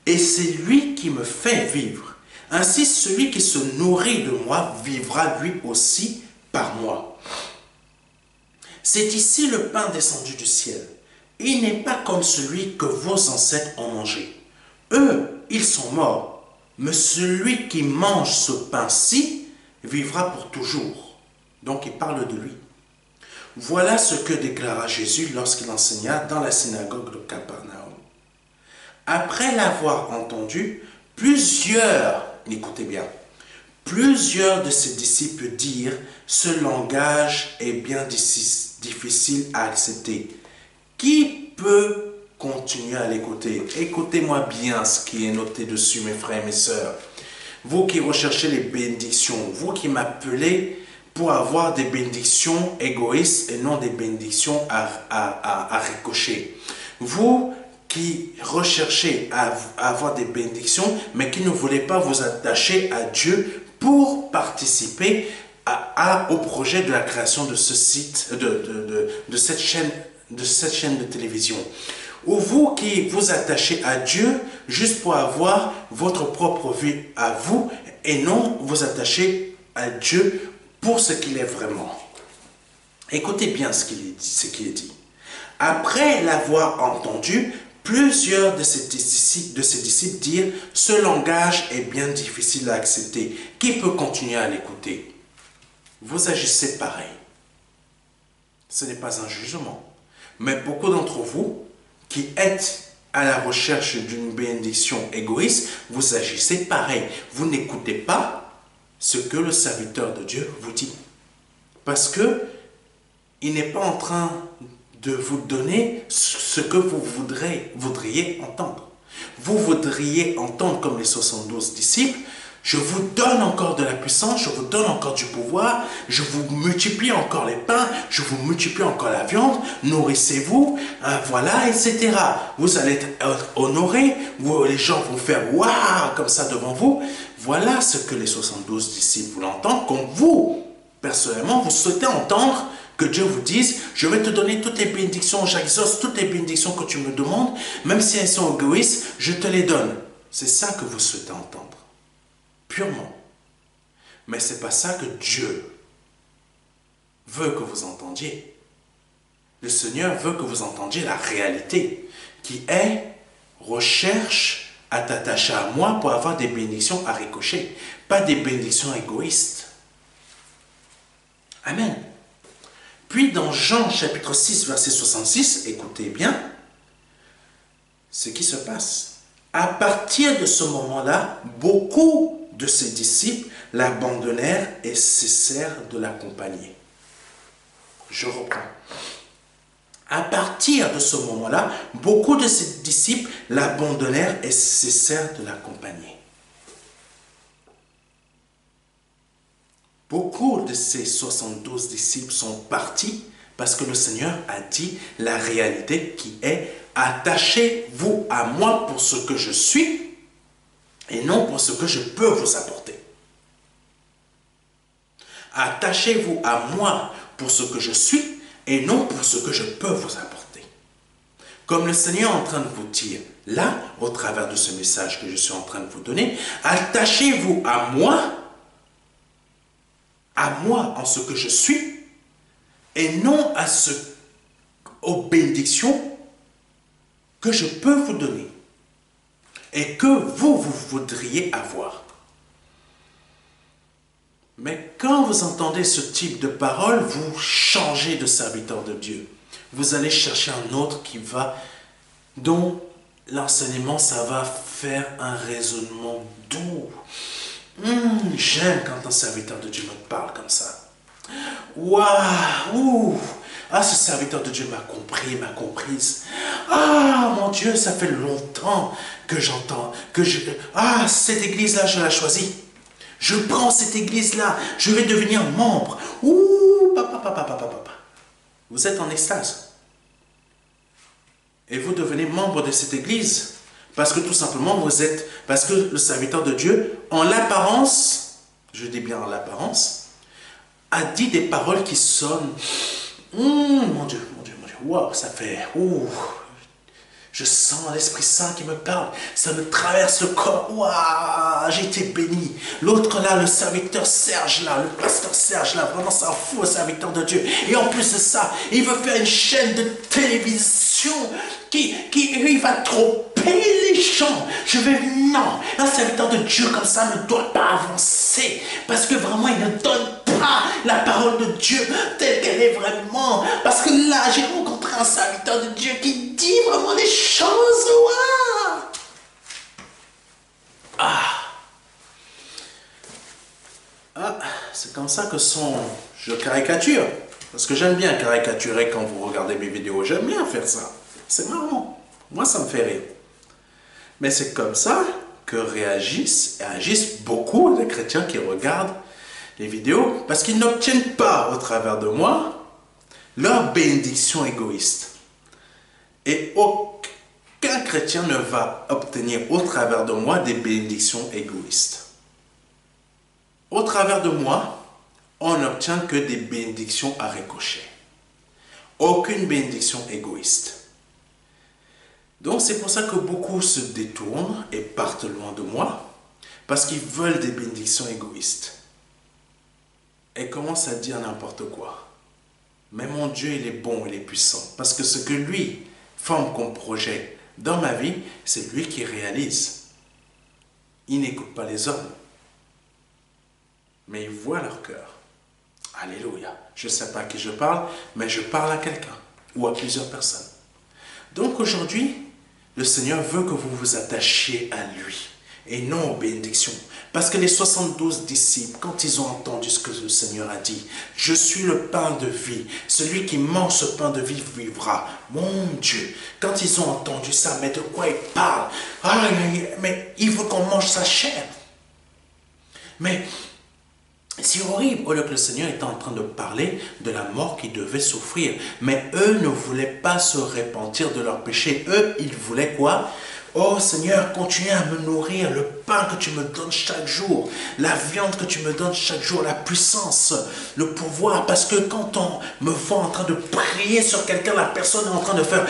[SPEAKER 1] et c'est lui qui me fait vivre. Ainsi, celui qui se nourrit de moi vivra lui aussi par moi. C'est ici le pain descendu du ciel. Il n'est pas comme celui que vos ancêtres ont mangé. Eux, ils sont morts, mais celui qui mange ce pain-ci vivra pour toujours. Donc il parle de lui. Voilà ce que déclara Jésus lorsqu'il enseigna dans la synagogue de Capernaum. Après l'avoir entendu, écoutez bien, plusieurs de ses disciples dirent, « Ce langage est bien difficile à accepter. Qui peut continuer à l'écouter » Écoutez-moi bien ce qui est noté dessus, mes frères et mes sœurs. Vous qui recherchez les bénédictions, vous qui m'appelez pour avoir des bénédictions égoïstes et non des bénédictions à ricocher. Vous qui recherchez à avoir des bénédictions, mais qui ne voulez pas vous attacher à Dieu pour participer au projet de la création de ce site, de cette chaîne de télévision. Ou vous qui vous attachez à Dieu juste pour avoir votre propre vie à vous et non vous attacher à Dieu pour ce qu'il est vraiment. Écoutez bien ce qui est dit. Après l'avoir entendu, plusieurs de ses disciples dirent, « Ce langage est bien difficile à accepter. Qui peut continuer à l'écouter » Vous agissez pareil. Ce n'est pas un jugement. Mais beaucoup d'entre vous qui êtes à la recherche d'une bénédiction égoïste, vous agissez pareil. Vous n'écoutez pas ce que le serviteur de Dieu vous dit. Parce que il n'est pas en train de vous donner ce que vous voudriez entendre. Vous voudriez entendre comme les 72 disciples, Je vous donne encore de la puissance, je vous donne encore du pouvoir, je vous multiplie encore les pains, je vous multiplie encore la viande, nourrissez-vous, voilà, etc. Vous allez être honorés, les gens vont faire waouh comme ça devant vous. Voilà ce que les 72 disciples voulaient entendre, comme vous, personnellement, vous souhaitez entendre que Dieu vous dise, je vais te donner toutes les bénédictions, j'exauce toutes les bénédictions que tu me demandes, même si elles sont égoïstes, je te les donne. C'est ça que vous souhaitez entendre. Purement. Mais ce n'est pas ça que Dieu veut que vous entendiez. Le Seigneur veut que vous entendiez la réalité, qui est recherche à t'attacher à moi pour avoir des bénédictions à ricocher, pas des bénédictions égoïstes. Amen. Puis dans Jean chapitre 6, verset 66, écoutez bien ce qui se passe. À partir de ce moment-là, beaucoup de ses disciples l'abandonnèrent et cessèrent de l'accompagner. Je reprends. À partir de ce moment-là, beaucoup de ses disciples l'abandonnèrent et cessèrent de l'accompagner. Beaucoup de ces 72 disciples sont partis parce que le Seigneur a dit la réalité qui est « Attachez-vous à moi pour ce que je suis et non pour ce que je peux vous apporter. » Attachez-vous à moi pour ce que je suis et non pour ce que je peux vous apporter. Comme le Seigneur est en train de vous dire là, au travers de ce message que je suis en train de vous donner, attachez-vous à moi en ce que je suis, et non aux bénédictions que je peux vous donner et que vous voudriez avoir. Mais quand vous entendez ce type de parole, vous changez de serviteur de Dieu. Vous allez chercher un autre dont l'enseignement, ça va faire un raisonnement doux. J'aime quand un serviteur de Dieu me parle comme ça. Waouh! Ah, ce serviteur de Dieu m'a compris, m'a comprise. Ah, mon Dieu, ça fait longtemps que j'entends, cette église-là, je l'ai choisie. Je prends cette église-là, je vais devenir membre. Ouh, papa. Vous êtes en extase. Et vous devenez membre de cette église. Parce que tout simplement, parce que le serviteur de Dieu, en l'apparence, je dis bien en l'apparence, a dit des paroles qui sonnent, mon Dieu, wow, ça fait, je sens l'Esprit Saint qui me parle, ça me traverse le corps, waouh, j'ai été béni. L'autre là, le serviteur Serge là, le pasteur Serge là, vraiment ça fout au serviteur de Dieu. Et en plus de ça, il veut faire une chaîne de télévision il va tromper les gens. Non, un serviteur de Dieu comme ça ne doit pas avancer, parce que vraiment il ne donne pas la parole de Dieu telle qu'elle est vraiment. Parce que là, j'ai rencontré un serviteur de Dieu qui dit vraiment les choses. C'est comme ça que je caricature. Parce que j'aime bien caricaturer quand vous regardez mes vidéos. J'aime bien faire ça. C'est marrant. Moi, ça me fait rire. Mais c'est comme ça que réagissent et agissent beaucoup de chrétiens qui regardent les vidéos, parce qu'ils n'obtiennent pas au travers de moi leur bénédiction égoïste. Et aucun chrétien ne va obtenir au travers de moi des bénédictions égoïstes. Au travers de moi, on n'obtient que des bénédictions à ricochet. Aucune bénédiction égoïste. Donc c'est pour ça que beaucoup se détournent et partent loin de moi, parce qu'ils veulent des bénédictions égoïstes. Et commencent à dire n'importe quoi. Mais mon Dieu, il est bon, il est puissant. Parce que ce que lui forme comme projet dans ma vie, c'est lui qui réalise. Il n'écoute pas les hommes. Mais il voit leur cœur. Alléluia. Je ne sais pas à qui je parle, mais je parle à quelqu'un ou à plusieurs personnes. Donc aujourd'hui, le Seigneur veut que vous vous attachiez à lui et non aux bénédictions. Parce que les 72 disciples, quand ils ont entendu ce que le Seigneur a dit, « Je suis le pain de vie, celui qui mange ce pain de vie vivra. » Mon Dieu, quand ils ont entendu ça, mais de quoi il parle? Mais il veut qu'on mange sa chair. Mais c'est horrible. Oh, que le Seigneur était en train de parler de la mort qu'ils devaient souffrir. Mais eux ne voulaient pas se repentir de leurs péchés. Eux, ils voulaient quoi? Oh Seigneur, continue à me nourrir, le pain que tu me donnes chaque jour, la viande que tu me donnes chaque jour, la puissance, le pouvoir. Parce que quand on me voit en train de prier sur quelqu'un, la personne est en train de faire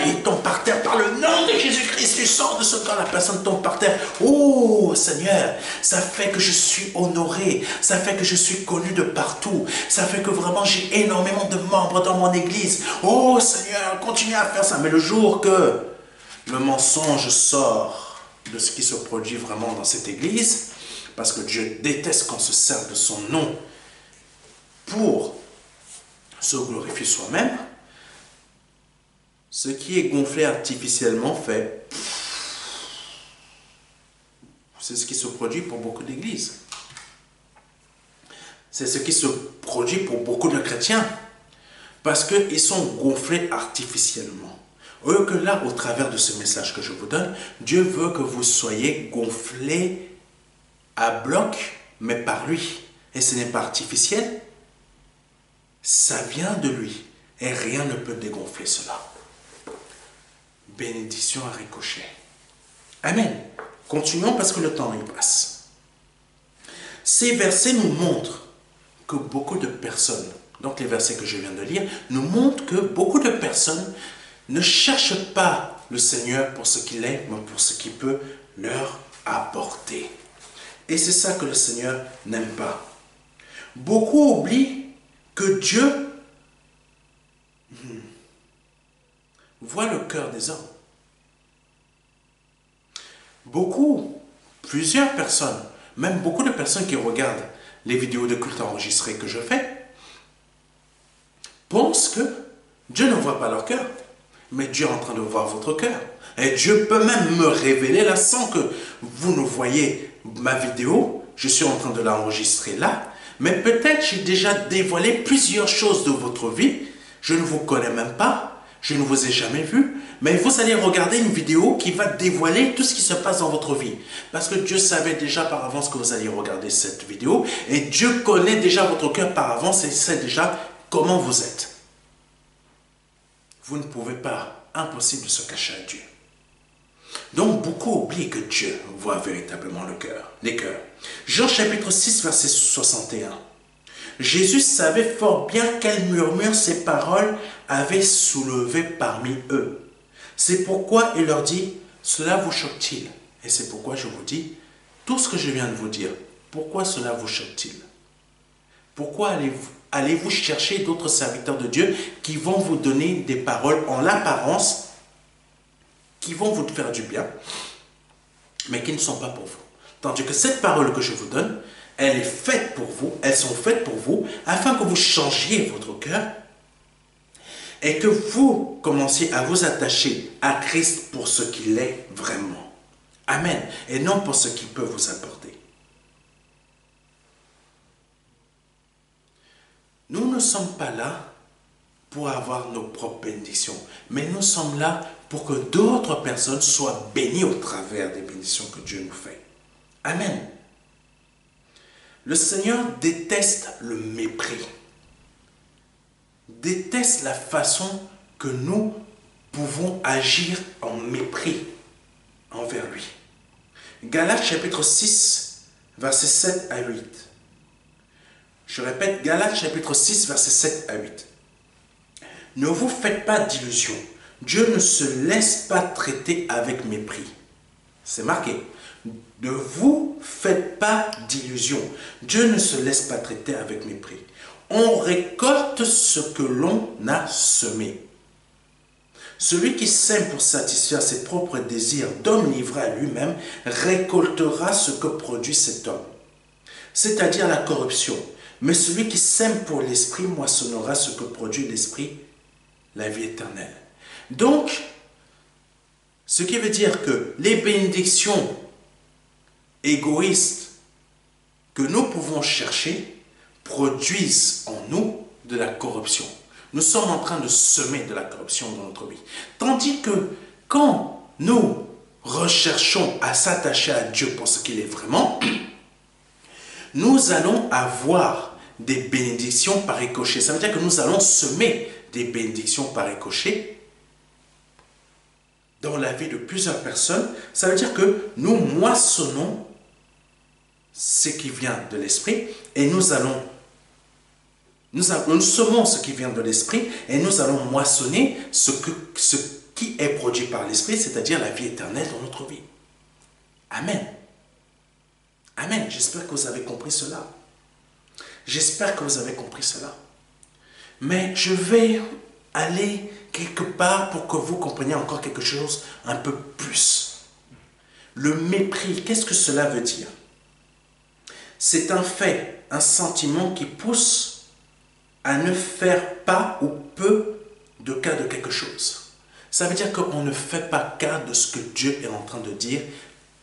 [SPEAKER 1] il tombe par terre par le nom de Jésus-Christ, tu sors de ce corps, la personne tombe par terre. Oh Seigneur, ça fait que je suis honoré, ça fait que je suis connu de partout, ça fait que vraiment j'ai énormément de membres dans mon église. Oh Seigneur, continue à faire ça. Mais le jour que le mensonge sort de ce qui se produit vraiment dans cette église, parce que Dieu déteste qu'on se serve de son nom pour se glorifier soi-même, ce qui est gonflé artificiellement fait. C'est ce qui se produit pour beaucoup d'églises. C'est ce qui se produit pour beaucoup de chrétiens, parce qu'ils sont gonflés artificiellement. Au lieu que là, au travers de ce message que je vous donne, Dieu veut que vous soyez gonflés à bloc, mais par lui. Et ce n'est pas artificiel, ça vient de lui. Et rien ne peut dégonfler cela. Bénédiction à ricochet. Amen. Continuons parce que le temps y passe. Ces versets nous montrent que beaucoup de personnes, donc les versets que je viens de lire, nous montrent que beaucoup de personnes ne cherchent pas le Seigneur pour ce qu'il est, mais pour ce qu'il peut leur apporter. Et c'est ça que le Seigneur n'aime pas. Beaucoup oublient que Dieu voit le cœur des hommes. Plusieurs personnes, même beaucoup de personnes qui regardent les vidéos de culte enregistrées que je fais, pensent que Dieu ne voit pas leur cœur. Mais Dieu est en train de voir votre cœur. Et Dieu peut même me révéler là sans que vous ne voyez ma vidéo. Je suis en train de l'enregistrer là. Mais peut-être j'ai déjà dévoilé plusieurs choses de votre vie. Je ne vous connais même pas. Je ne vous ai jamais vu. Mais vous allez regarder une vidéo qui va dévoiler tout ce qui se passe dans votre vie. Parce que Dieu savait déjà par avance que vous alliez regarder cette vidéo. Et Dieu connaît déjà votre cœur par avance et sait déjà comment vous êtes. Vous ne pouvez pas, impossible de se cacher à Dieu. Donc beaucoup oublient que Dieu voit véritablement les cœurs. Jean chapitre 6, verset 61. Jésus savait fort bien quel murmure ces paroles avaient soulevé parmi eux. C'est pourquoi il leur dit, cela vous choque-t-il? Et c'est pourquoi je vous dis, tout ce que je viens de vous dire, pourquoi cela vous choque-t-il? Pourquoi allez-vous chercher d'autres serviteurs de Dieu qui vont vous donner des paroles en l'apparence, qui vont vous faire du bien, mais qui ne sont pas pour vous? Tandis que cette parole que je vous donne, elle est faite pour vous, elles sont faites pour vous, afin que vous changiez votre cœur et que vous commenciez à vous attacher à Christ pour ce qu'il est vraiment. Amen. Et non pour ce qu'il peut vous apporter. Nous ne sommes pas là pour avoir nos propres bénédictions, mais nous sommes là pour que d'autres personnes soient bénies au travers des bénédictions que Dieu nous fait. Amen. Le Seigneur déteste le mépris, déteste la façon que nous pouvons agir en mépris envers lui. Galates chapitre 6, versets 7 à 8. Je répète, Galates chapitre 6, versets 7 à 8. Ne vous faites pas d'illusions. Dieu ne se laisse pas traiter avec mépris. C'est marqué. Ne vous faites pas d'illusions. Dieu ne se laisse pas traiter avec mépris. On récolte ce que l'on a semé. Celui qui sème pour satisfaire ses propres désirs d'homme livré à lui-même récoltera ce que produit cet homme, c'est-à-dire la corruption. Mais celui qui sème pour l'esprit moissonnera ce que produit l'esprit, la vie éternelle. Donc, ce qui veut dire que les bénédictions égoïstes que nous pouvons chercher produisent en nous de la corruption. Nous sommes en train de semer de la corruption dans notre vie. Tandis que quand nous recherchons à s'attacher à Dieu pour ce qu'il est vraiment, nous allons avoir des bénédictions par ricochet. Ça veut dire que nous allons semer des bénédictions par ricochet dans la vie de plusieurs personnes. Ça veut dire que nous moissonnons ce qui vient de l'esprit et nous semons ce qui vient de l'esprit et nous allons moissonner ce qui est produit par l'esprit, c'est-à-dire la vie éternelle dans notre vie. Amen. Amen. J'espère que vous avez compris cela. J'espère que vous avez compris cela. Mais je vais aller quelque part pour que vous compreniez encore quelque chose un peu plus. Le mépris, qu'est-ce que cela veut dire? C'est un fait, un sentiment qui pousse à ne faire pas ou peu de cas de quelque chose. Ça veut dire qu'on ne fait pas cas de ce que Dieu est en train de dire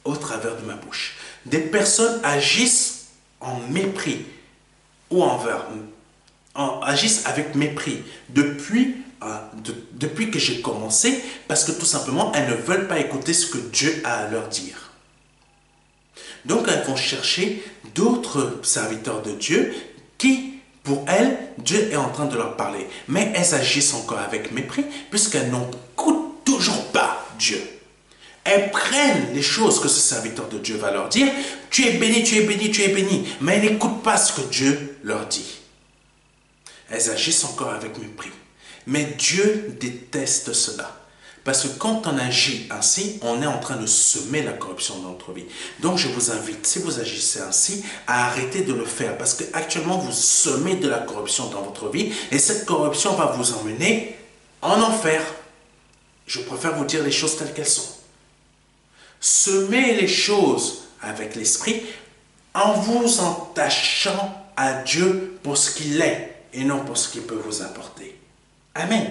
[SPEAKER 1] au travers de ma bouche. Des personnes agissent en mépris ou agissent avec mépris depuis que j'ai commencé, parce que tout simplement elles ne veulent pas écouter ce que Dieu a à leur dire. Donc elles vont chercher d'autres serviteurs de Dieu qui, pour elles, Dieu est en train de leur parler. Mais elles agissent encore avec mépris puisqu'elles n'écoutent toujours pas Dieu. Elles prennent les choses que ce serviteur de Dieu va leur dire. Tu es béni, tu es béni, tu es béni. Mais elles n'écoutent pas ce que Dieu leur dit. Elles agissent encore avec mépris. Mais Dieu déteste cela. Parce que quand on agit ainsi, on est en train de semer la corruption dans notre vie. Donc je vous invite, si vous agissez ainsi, à arrêter de le faire. Parce qu'actuellement, vous semez de la corruption dans votre vie. Et cette corruption va vous emmener en enfer. Je préfère vous dire les choses telles qu'elles sont. Semez les choses avec l'esprit en vous attachant à Dieu pour ce qu'il est et non pour ce qu'il peut vous apporter. Amen.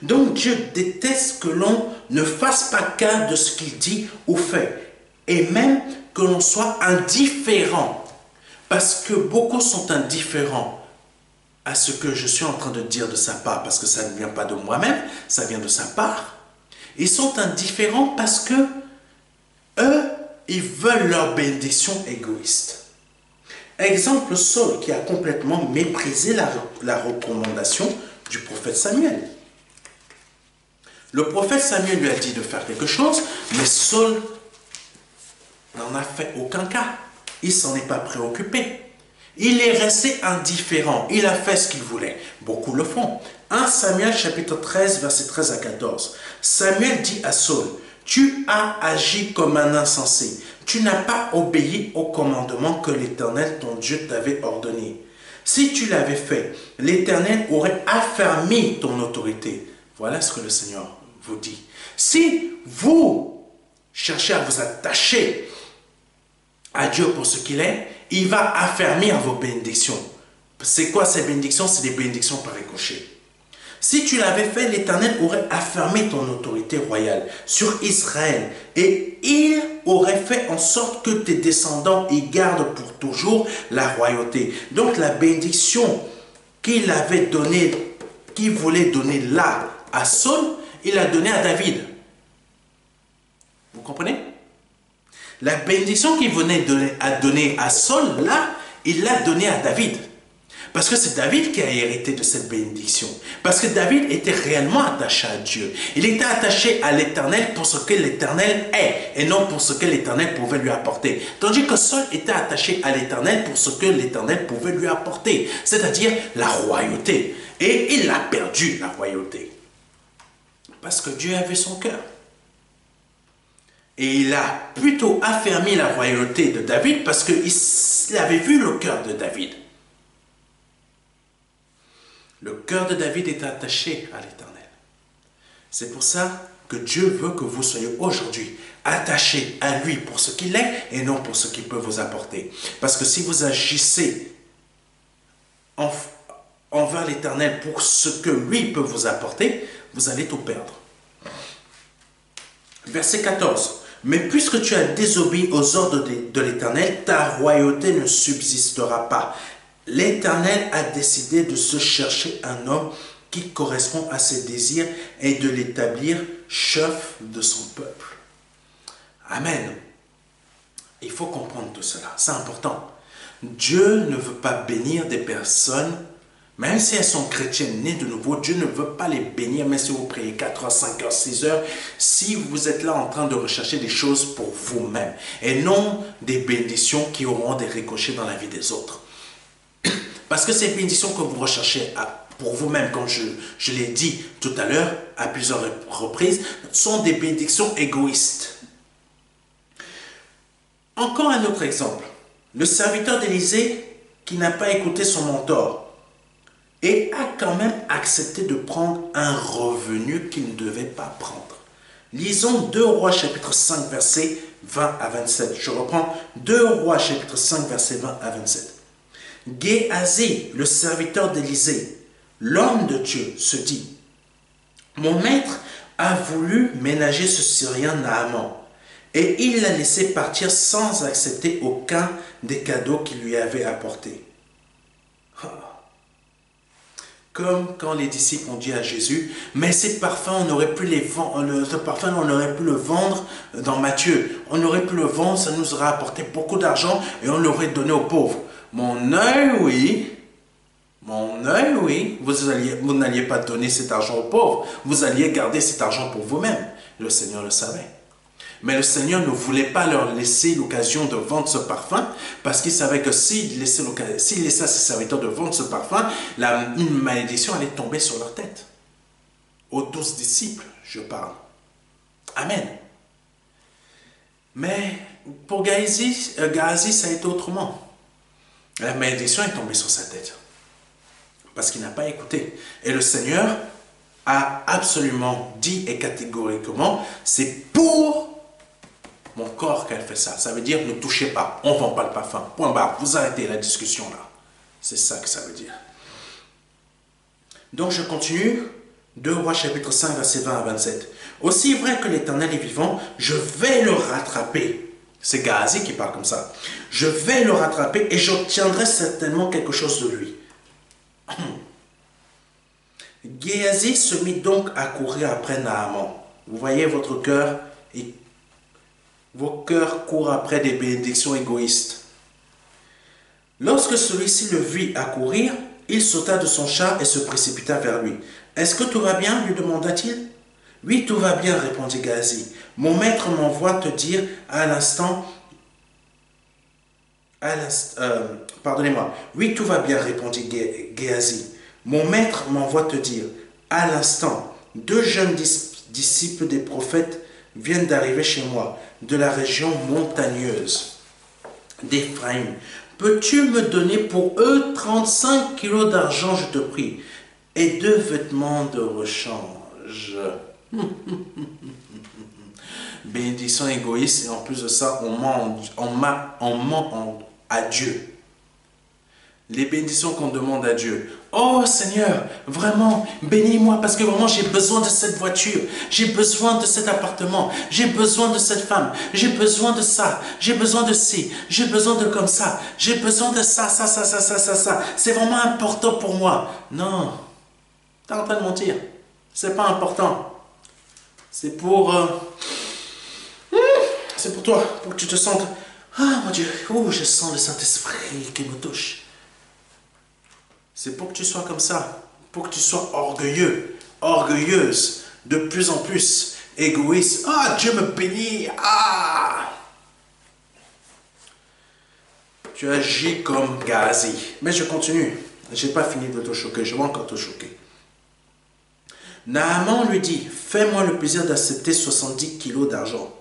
[SPEAKER 1] Donc Dieu déteste que l'on ne fasse pas cas de ce qu'il dit ou fait. Et même que l'on soit indifférent. Parce que beaucoup sont indifférents à ce que je suis en train de dire de sa part. Parce que ça ne vient pas de moi-même, ça vient de sa part. Ils sont indifférents parce que eux, ils veulent leur bénédiction égoïste. Exemple, Saul qui a complètement méprisé la recommandation du prophète Samuel. Le prophète Samuel lui a dit de faire quelque chose, mais Saul n'en a fait aucun cas. Il ne s'en est pas préoccupé. Il est resté indifférent. Il a fait ce qu'il voulait. Beaucoup le font. 1 Samuel chapitre 13, versets 13 à 14. Samuel dit à Saul, « Tu as agi comme un insensé. Tu n'as pas obéi au commandement que l'Éternel, ton Dieu, t'avait ordonné. Si tu l'avais fait, l'Éternel aurait affermi ton autorité. » Voilà ce que le Seigneur vous dit. Si vous cherchez à vous attacher à Dieu pour ce qu'il est, il va affermir vos bénédictions. C'est quoi ces bénédictions? C'est des bénédictions par ricochet. Si tu l'avais fait, l'Éternel aurait affermi ton autorité royale sur Israël et il aurait fait en sorte que tes descendants y gardent pour toujours la royauté. Donc la bénédiction qu'il avait donnée, qu'il voulait donner là à Saul, il l'a donnée à David. Vous comprenez? La bénédiction qu'il venait à donner à Saul, là, il l'a donnée à David. Parce que c'est David qui a hérité de cette bénédiction. Parce que David était réellement attaché à Dieu. Il était attaché à l'Éternel pour ce que l'Éternel est et non pour ce que l'Éternel pouvait lui apporter. Tandis que Saul était attaché à l'Éternel pour ce que l'Éternel pouvait lui apporter, c'est-à-dire la royauté. Et il a perdu la royauté. Parce que Dieu a vu son cœur. Et il a plutôt affermi la royauté de David parce qu'il avait vu le cœur de David. Le cœur de David est attaché à l'Éternel. C'est pour ça que Dieu veut que vous soyez aujourd'hui attachés à lui pour ce qu'il est et non pour ce qu'il peut vous apporter. Parce que si vous agissez envers l'Éternel pour ce que lui peut vous apporter, vous allez tout perdre. Verset 14. Mais puisque tu as désobéi aux ordres de l'Éternel, ta royauté ne subsistera pas. L'Éternel a décidé de se chercher un homme qui correspond à ses désirs et de l'établir chef de son peuple. Amen. Il faut comprendre tout cela, c'est important. Dieu ne veut pas bénir des personnes, même si elles sont chrétiennes, nées de nouveau, Dieu ne veut pas les bénir, même si vous priez 4 heures, 5 heures, 6 heures, si vous êtes là en train de rechercher des choses pour vous-même, et non des bénédictions qui auront des ricochets dans la vie des autres. Parce que ces bénédictions que vous recherchez pour vous-même, comme je l'ai dit tout à l'heure, à plusieurs reprises, sont des bénédictions égoïstes. Encore un autre exemple. Le serviteur d'Élisée qui n'a pas écouté son mentor et a quand même accepté de prendre un revenu qu'il ne devait pas prendre. Lisons 2 Rois chapitre 5 versets 20 à 27. Je reprends 2 Rois chapitre 5 versets 20 à 27. Géhazi, le serviteur d'Élisée, l'homme de Dieu, se dit: mon maître a voulu ménager ce Syrien Naaman, et il l'a laissé partir sans accepter aucun des cadeaux qu'il lui avait apportés. Comme quand les disciples ont dit à Jésus: mais ces parfums, on aurait pu le vendre dans Matthieu. On aurait pu le vendre, ça nous aurait apporté beaucoup d'argent et on l'aurait donné aux pauvres. Mon œil, oui. Mon œil, oui. Vous n'alliez pas donner cet argent aux pauvres. Vous alliez garder cet argent pour vous-même. Le Seigneur le savait. Mais le Seigneur ne voulait pas leur laisser l'occasion de vendre ce parfum, parce qu'il savait que s'il laissait à ses serviteurs de vendre ce parfum, une malédiction allait tomber sur leur tête. Aux 12 disciples, je parle. Amen. Mais pour Géhazi, ça a été autrement. La malédiction est tombée sur sa tête, parce qu'il n'a pas écouté. Et le Seigneur a absolument dit et catégoriquement: c'est pour mon corps qu'elle fait ça. Ça veut dire: ne touchez pas, on ne vend pas le parfum. Point barre, vous arrêtez la discussion là. C'est ça que ça veut dire. Donc je continue. 2 Rois chapitre 5 verset 20 à 27. Aussi vrai que l'Éternel est vivant, je vais le rattraper. C'est Géhazi qui parle comme ça. Je vais le rattraper et j'obtiendrai certainement quelque chose de lui. Géhazi se mit donc à courir après Naaman. Vous voyez votre cœur et vos cœurs courent après des bénédictions égoïstes. Lorsque celui-ci le vit accourir, il sauta de son char et se précipita vers lui. « Est-ce que tout va bien ?» lui demanda-t-il. « Oui, tout va bien, répondit Géhazi. Mon maître m'envoie te dire à l'instant... pardonnez-moi. Oui, tout va bien, répondit Géhazi. Mon maître m'envoie te dire, à l'instant, 2 jeunes disciples des prophètes viennent d'arriver chez moi, de la région montagneuse d'Éphraïm. Peux-tu me donner pour eux 35 kilos d'argent, je te prie, et 2 vêtements de rechange? Bénédiction égoïste, et en plus de ça, on ment à Dieu. Les bénédictions qu'on demande à Dieu. Oh Seigneur, vraiment, bénis-moi parce que vraiment j'ai besoin de cette voiture, j'ai besoin de cet appartement, j'ai besoin de cette femme, j'ai besoin de ça, j'ai besoin de ci, j'ai besoin de comme ça, j'ai besoin de ça. C'est vraiment important pour moi. Non, tu es en train de mentir. C'est pas important. C'est pour toi, pour que tu te sentes, ah mon Dieu, je sens le Saint-Esprit qui me touche. C'est pour que tu sois comme ça, pour que tu sois orgueilleux, orgueilleuse, de plus en plus égoïste. Ah, Dieu me bénit, ah! Tu agis comme Géhazi. Mais je continue, je n'ai pas fini de te choquer, je vais encore te choquer. Naaman lui dit, fais-moi le plaisir d'accepter 70 kilos d'argent.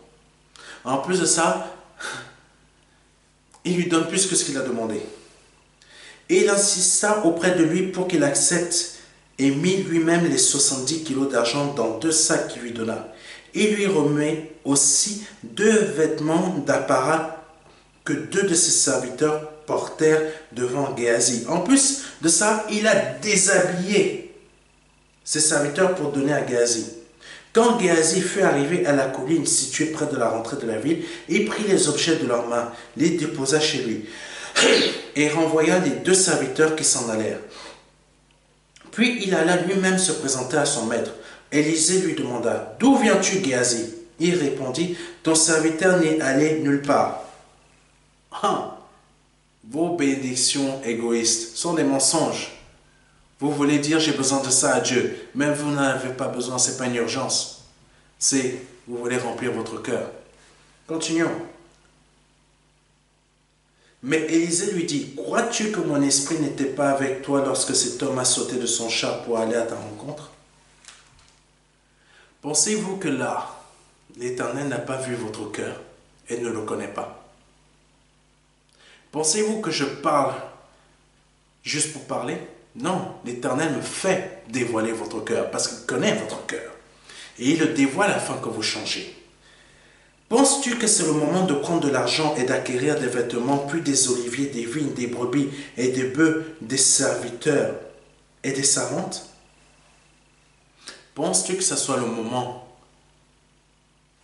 [SPEAKER 1] En plus de ça, il lui donne plus que ce qu'il a demandé. Et il insista auprès de lui pour qu'il accepte et mit lui-même les 70 kilos d'argent dans 2 sacs qu'il lui donna. Il lui remet aussi 2 vêtements d'apparat que 2 de ses serviteurs portèrent devant Géhazi. En plus de ça, il a déshabillé ses serviteurs pour donner à Géhazi. Quand Géhazi fut arrivé à la colline située près de la rentrée de la ville, il prit les objets de leurs mains, les déposa chez lui et renvoya les 2 serviteurs qui s'en allèrent. Puis il alla lui-même se présenter à son maître. Élisée lui demanda, « D'où viens-tu, Géhazi ?» Il répondit, « Ton serviteur n'est allé nulle part. » Ah, vos bénédictions égoïstes sont des mensonges. Vous voulez dire j'ai besoin de ça à Dieu, mais vous n'en avez pas besoin, ce n'est pas une urgence. C'est, vous voulez remplir votre cœur. Continuons. Mais Élisée lui dit, crois-tu que mon esprit n'était pas avec toi lorsque cet homme a sauté de son char pour aller à ta rencontre? Pensez-vous que là, l'Éternel n'a pas vu votre cœur et ne le connaît pas? Pensez-vous que je parle juste pour parler? Non, l'Éternel me fait dévoiler votre cœur parce qu'il connaît votre cœur. Et il le dévoile afin que vous changez. Penses-tu que c'est le moment de prendre de l'argent et d'acquérir des vêtements, puis des oliviers, des vignes, des brebis et des bœufs, des serviteurs et des servantes? Penses-tu que ce soit le moment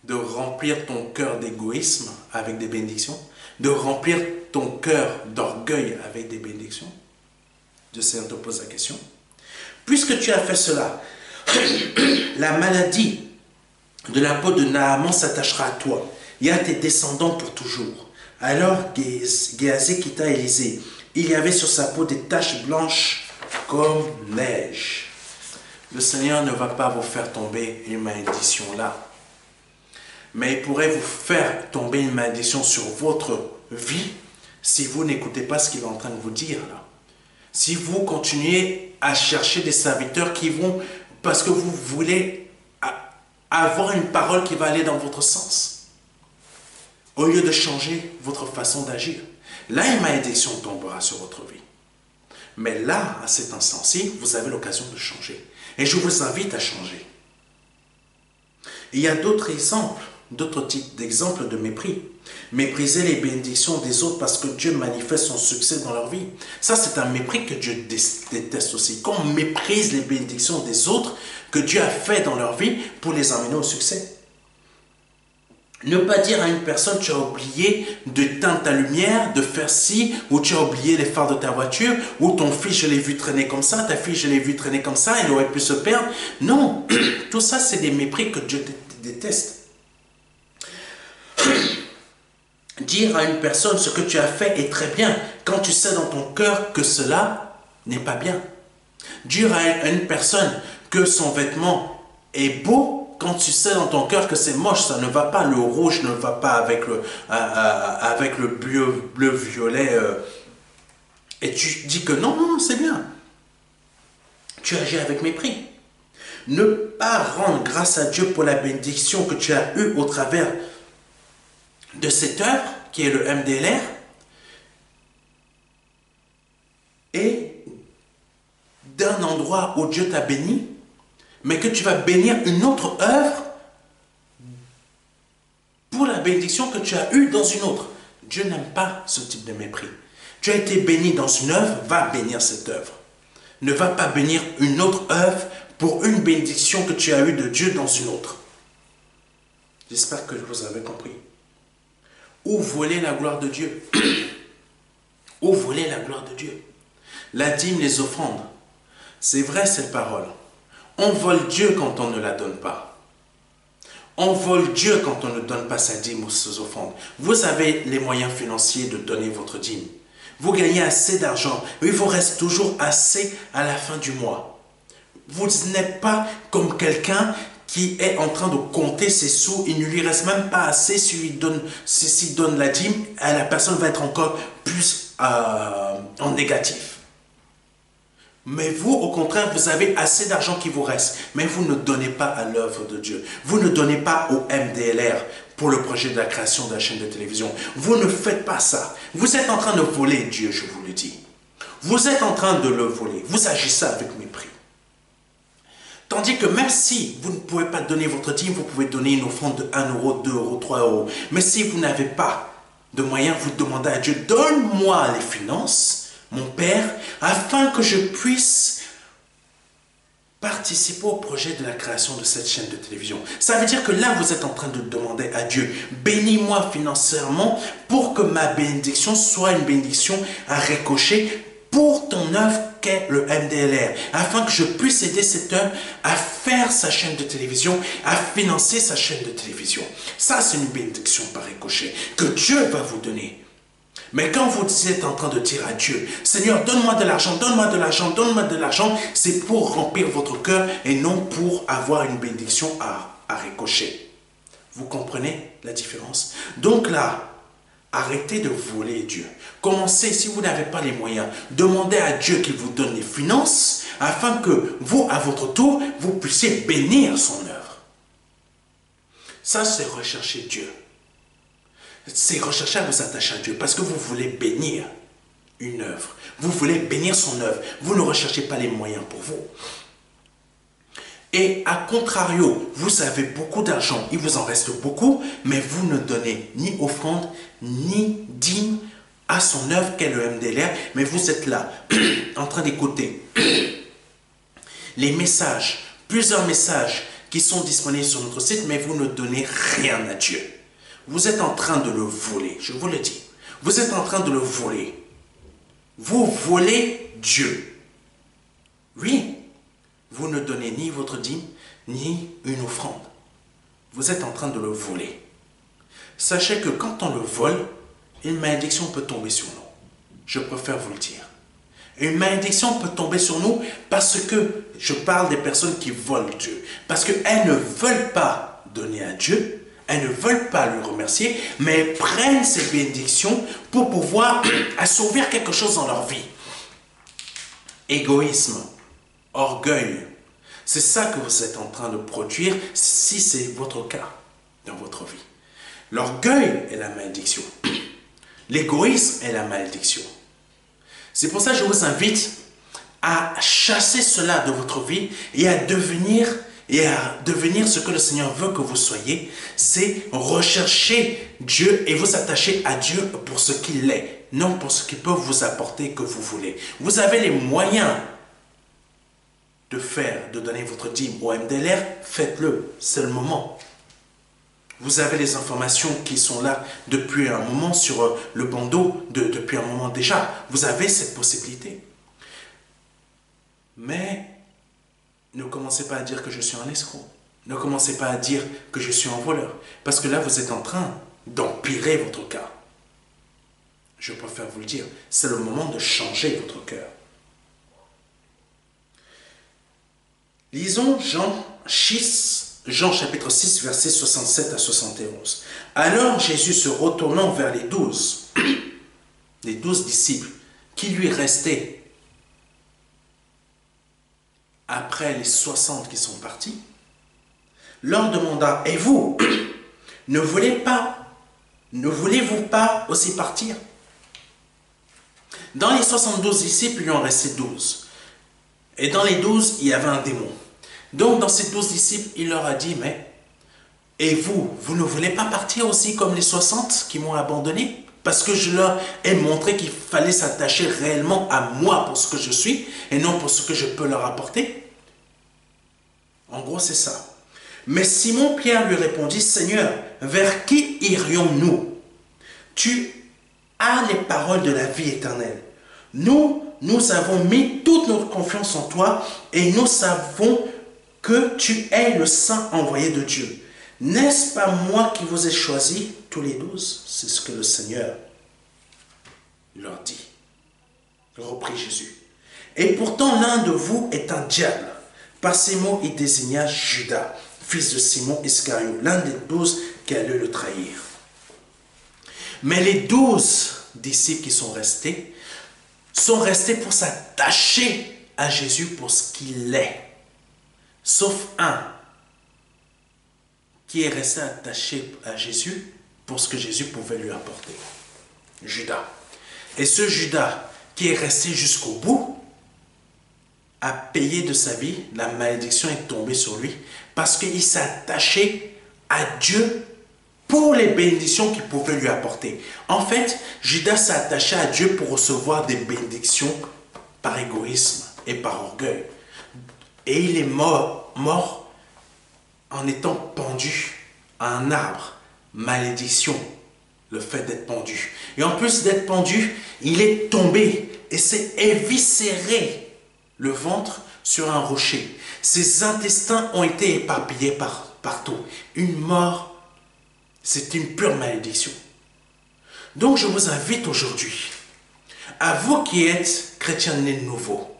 [SPEAKER 1] de remplir ton cœur d'égoïsme avec des bénédictions? De remplir ton cœur d'orgueil avec des bénédictions? Je sais, on te pose la question. Puisque tu as fait cela, la maladie de la peau de Naaman s'attachera à toi et à tes descendants pour toujours. Alors Géasi quitta Élisée. Il y avait sur sa peau des taches blanches comme neige. Le Seigneur ne va pas vous faire tomber une malédiction là. Mais il pourrait vous faire tomber une malédiction sur votre vie si vous n'écoutez pas ce qu'il est en train de vous dire là. Si vous continuez à chercher des serviteurs qui vont, parce que vous voulez avoir une parole qui va aller dans votre sens, au lieu de changer votre façon d'agir. Là, une malédiction tombera sur votre vie. Mais là, à cet instant-ci, vous avez l'occasion de changer. Et je vous invite à changer. Il y a d'autres exemples, d'autres types d'exemples de mépris. Mépriser les bénédictions des autres parce que Dieu manifeste son succès dans leur vie. Ça, c'est un mépris que Dieu déteste aussi. Quand on méprise les bénédictions des autres que Dieu a fait dans leur vie pour les amener au succès. Ne pas dire à une personne, tu as oublié d'éteindre ta lumière, de faire ci, ou tu as oublié les phares de ta voiture, ou ton fils, je l'ai vu traîner comme ça, ta fille, je l'ai vu traîner comme ça, elle aurait pu se perdre. Non, tout ça, c'est des mépris que Dieu déteste. Dire à une personne ce que tu as fait est très bien quand tu sais dans ton cœur que cela n'est pas bien. Dire à une personne que son vêtement est beau quand tu sais dans ton cœur que c'est moche, ça ne va pas, le rouge ne va pas avec le bleu-violet et tu dis que non, non, c'est bien. Tu agis avec mépris. Ne pas rendre grâce à Dieu pour la bénédiction que tu as eue au travers de cette œuvre, qui est le MDLR, et d'un endroit où Dieu t'a béni, mais que tu vas bénir une autre œuvre pour la bénédiction que tu as eue dans une autre. Dieu n'aime pas ce type de mépris. Tu as été béni dans une œuvre, va bénir cette œuvre. Ne va pas bénir une autre œuvre pour une bénédiction que tu as eue de Dieu dans une autre. J'espère que vous avez compris. Où voler la gloire de Dieu? Où voler la gloire de Dieu? La dîme, les offrandes. C'est vrai cette parole. On vole Dieu quand on ne la donne pas. On vole Dieu quand on ne donne pas sa dîme ou ses offrandes. Vous avez les moyens financiers de donner votre dîme. Vous gagnez assez d'argent, mais il vous reste toujours assez à la fin du mois. Vous n'êtes pas comme quelqu'un qui est en train de compter ses sous, il ne lui reste même pas assez s'il donne la dîme, la personne va être encore plus en négatif. Mais vous, au contraire, vous avez assez d'argent qui vous reste, mais vous ne donnez pas à l'œuvre de Dieu. Vous ne donnez pas au MDLR pour le projet de la création de la chaîne de télévision. Vous ne faites pas ça. Vous êtes en train de voler Dieu, je vous le dis. Vous êtes en train de le voler. Vous agissez avec mépris. Tandis que même si vous ne pouvez pas donner votre dîme, vous pouvez donner une offrande de 1 euro, 2 euros, 3 euros. Mais si vous n'avez pas de moyens, vous demandez à Dieu, donne-moi les finances, mon Père, afin que je puisse participer au projet de la création de cette chaîne de télévision. Ça veut dire que là, vous êtes en train de demander à Dieu, bénis-moi financièrement pour que ma bénédiction soit une bénédiction à ricocher pour ton œuvre qu'est le MDLR, afin que je puisse aider cette œuvre à faire sa chaîne de télévision, à financer sa chaîne de télévision. Ça, c'est une bénédiction par ricochet que Dieu va vous donner. Mais quand vous êtes en train de dire à Dieu, Seigneur, donne-moi de l'argent, donne-moi de l'argent, donne-moi de l'argent, c'est pour remplir votre cœur et non pour avoir une bénédiction à ricocher. Vous comprenez la différence? Donc là, arrêtez de voler Dieu. Commencez, si vous n'avez pas les moyens, demandez à Dieu qu'il vous donne les finances afin que vous, à votre tour, vous puissiez bénir son œuvre. Ça, c'est rechercher Dieu. C'est rechercher à vous attacher à Dieu parce que vous voulez bénir une œuvre. Vous voulez bénir son œuvre. Vous ne recherchez pas les moyens pour vous. Et à contrario, vous avez beaucoup d'argent, il vous en reste beaucoup, mais vous ne donnez ni offrande, ni dîme à son œuvre qu'est le MDLR, mais vous êtes là, en train d'écouter les messages, plusieurs messages qui sont disponibles sur notre site, mais vous ne donnez rien à Dieu. Vous êtes en train de le voler, je vous le dis. Vous êtes en train de le voler. Vous volez Dieu. Oui, vous ne donnez ni votre dîme, ni une offrande. Vous êtes en train de le voler. Sachez que quand on le vole, une malédiction peut tomber sur nous. Je préfère vous le dire. Une malédiction peut tomber sur nous parce que, je parle des personnes qui volent Dieu, parce qu'elles ne veulent pas donner à Dieu, elles ne veulent pas lui remercier, mais elles prennent ces bénédictions pour pouvoir assouvir quelque chose dans leur vie. Égoïsme, orgueil, c'est ça que vous êtes en train de produire si c'est votre cas dans votre vie. L'orgueil est la malédiction. L'égoïsme est la malédiction. C'est pour ça que je vous invite à chasser cela de votre vie et à devenir ce que le Seigneur veut que vous soyez. C'est rechercher Dieu et vous attacher à Dieu pour ce qu'il est, non pour ce qu'il peut vous apporter que vous voulez. Vous avez les moyens de donner votre dîme au MDLR, faites-le, c'est le moment. Vous avez les informations qui sont là depuis un moment sur le bandeau, depuis un moment déjà. Vous avez cette possibilité. Mais ne commencez pas à dire que je suis un escroc. Ne commencez pas à dire que je suis un voleur. Parce que là, vous êtes en train d'empirer votre cas. Je préfère vous le dire. C'est le moment de changer votre cœur. Lisons Jean chapitre 6, versets 67 à 71. Alors Jésus se retournant vers les 12 disciples qui lui restaient après les 60 qui sont partis, leur demanda, et vous, ne voulez-vous pas aussi partir? Dans les 72 disciples, il en restait 12. Et dans les 12, il y avait un démon. Donc, dans ces 12 disciples, il leur a dit, mais, et vous ne voulez pas partir aussi comme les 60 qui m'ont abandonné? Parce que je leur ai montré qu'il fallait s'attacher réellement à moi pour ce que je suis, et non pour ce que je peux leur apporter. En gros, c'est ça. Mais Simon-Pierre lui répondit, Seigneur, vers qui irions-nous? Tu as les paroles de la vie éternelle. Nous avons mis toute notre confiance en toi, et nous savons que tu es le Saint envoyé de Dieu. N'est-ce pas moi qui vous ai choisi, tous les 12? C'est ce que le Seigneur leur dit. Reprit Jésus. Et pourtant l'un de vous est un diable. Par ces mots, il désigna Judas, fils de Simon Iscario, l'un des 12 qui allait le trahir. Mais les 12 disciples qui sont restés pour s'attacher à Jésus pour ce qu'il est. Sauf un qui est resté attaché à Jésus pour ce que Jésus pouvait lui apporter. Judas. Et ce Judas qui est resté jusqu'au bout a payé de sa vie, la malédiction est tombée sur lui parce qu'il s'est attaché à Dieu pour les bénédictions qu'il pouvait lui apporter. En fait, Judas s'est attaché à Dieu pour recevoir des bénédictions par égoïsme et par orgueil. Et il est mort en étant pendu à un arbre. Malédiction, le fait d'être pendu. Et en plus d'être pendu, il est tombé et s'est éviscéré le ventre sur un rocher. Ses intestins ont été éparpillés partout. Une mort, c'est une pure malédiction. Donc je vous invite aujourd'hui, à vous qui êtes chrétiens nés de nouveau,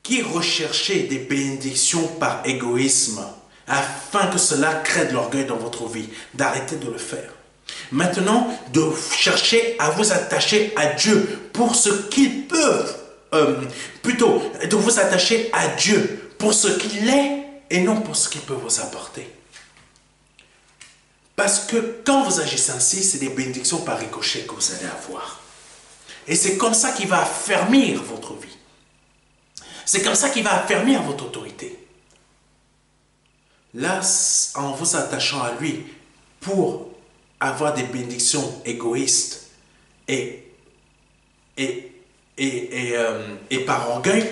[SPEAKER 1] qui recherchez des bénédictions par égoïsme, afin que cela crée de l'orgueil dans votre vie, d'arrêter de le faire. Maintenant, de chercher à vous attacher à Dieu pour ce qu'il peut, plutôt de vous attacher à Dieu pour ce qu'il est et non pour ce qu'il peut vous apporter. Parce que quand vous agissez ainsi, c'est des bénédictions par ricochet que vous allez avoir. Et c'est comme ça qu'il va affermir votre vie. C'est comme ça qu'il va affermir votre autorité. Là, en vous attachant à lui pour avoir des bénédictions égoïstes et par orgueil,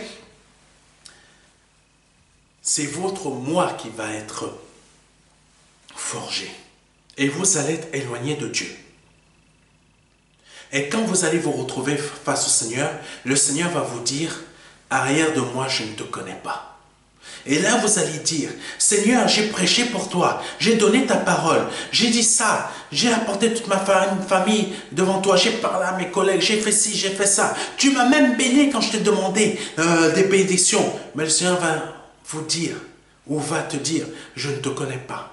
[SPEAKER 1] c'est votre moi qui va être forgé. Et vous allez être éloigné de Dieu. Et quand vous allez vous retrouver face au Seigneur, le Seigneur va vous dire, arrière de moi, je ne te connais pas. Et là, vous allez dire, Seigneur, j'ai prêché pour toi, j'ai donné ta parole, j'ai dit ça, j'ai apporté toute ma famille devant toi, j'ai parlé à mes collègues, j'ai fait ci, j'ai fait ça. Tu m'as même béni quand je t'ai demandé des bénédictions. Mais le Seigneur va vous dire, ou va te dire, je ne te connais pas.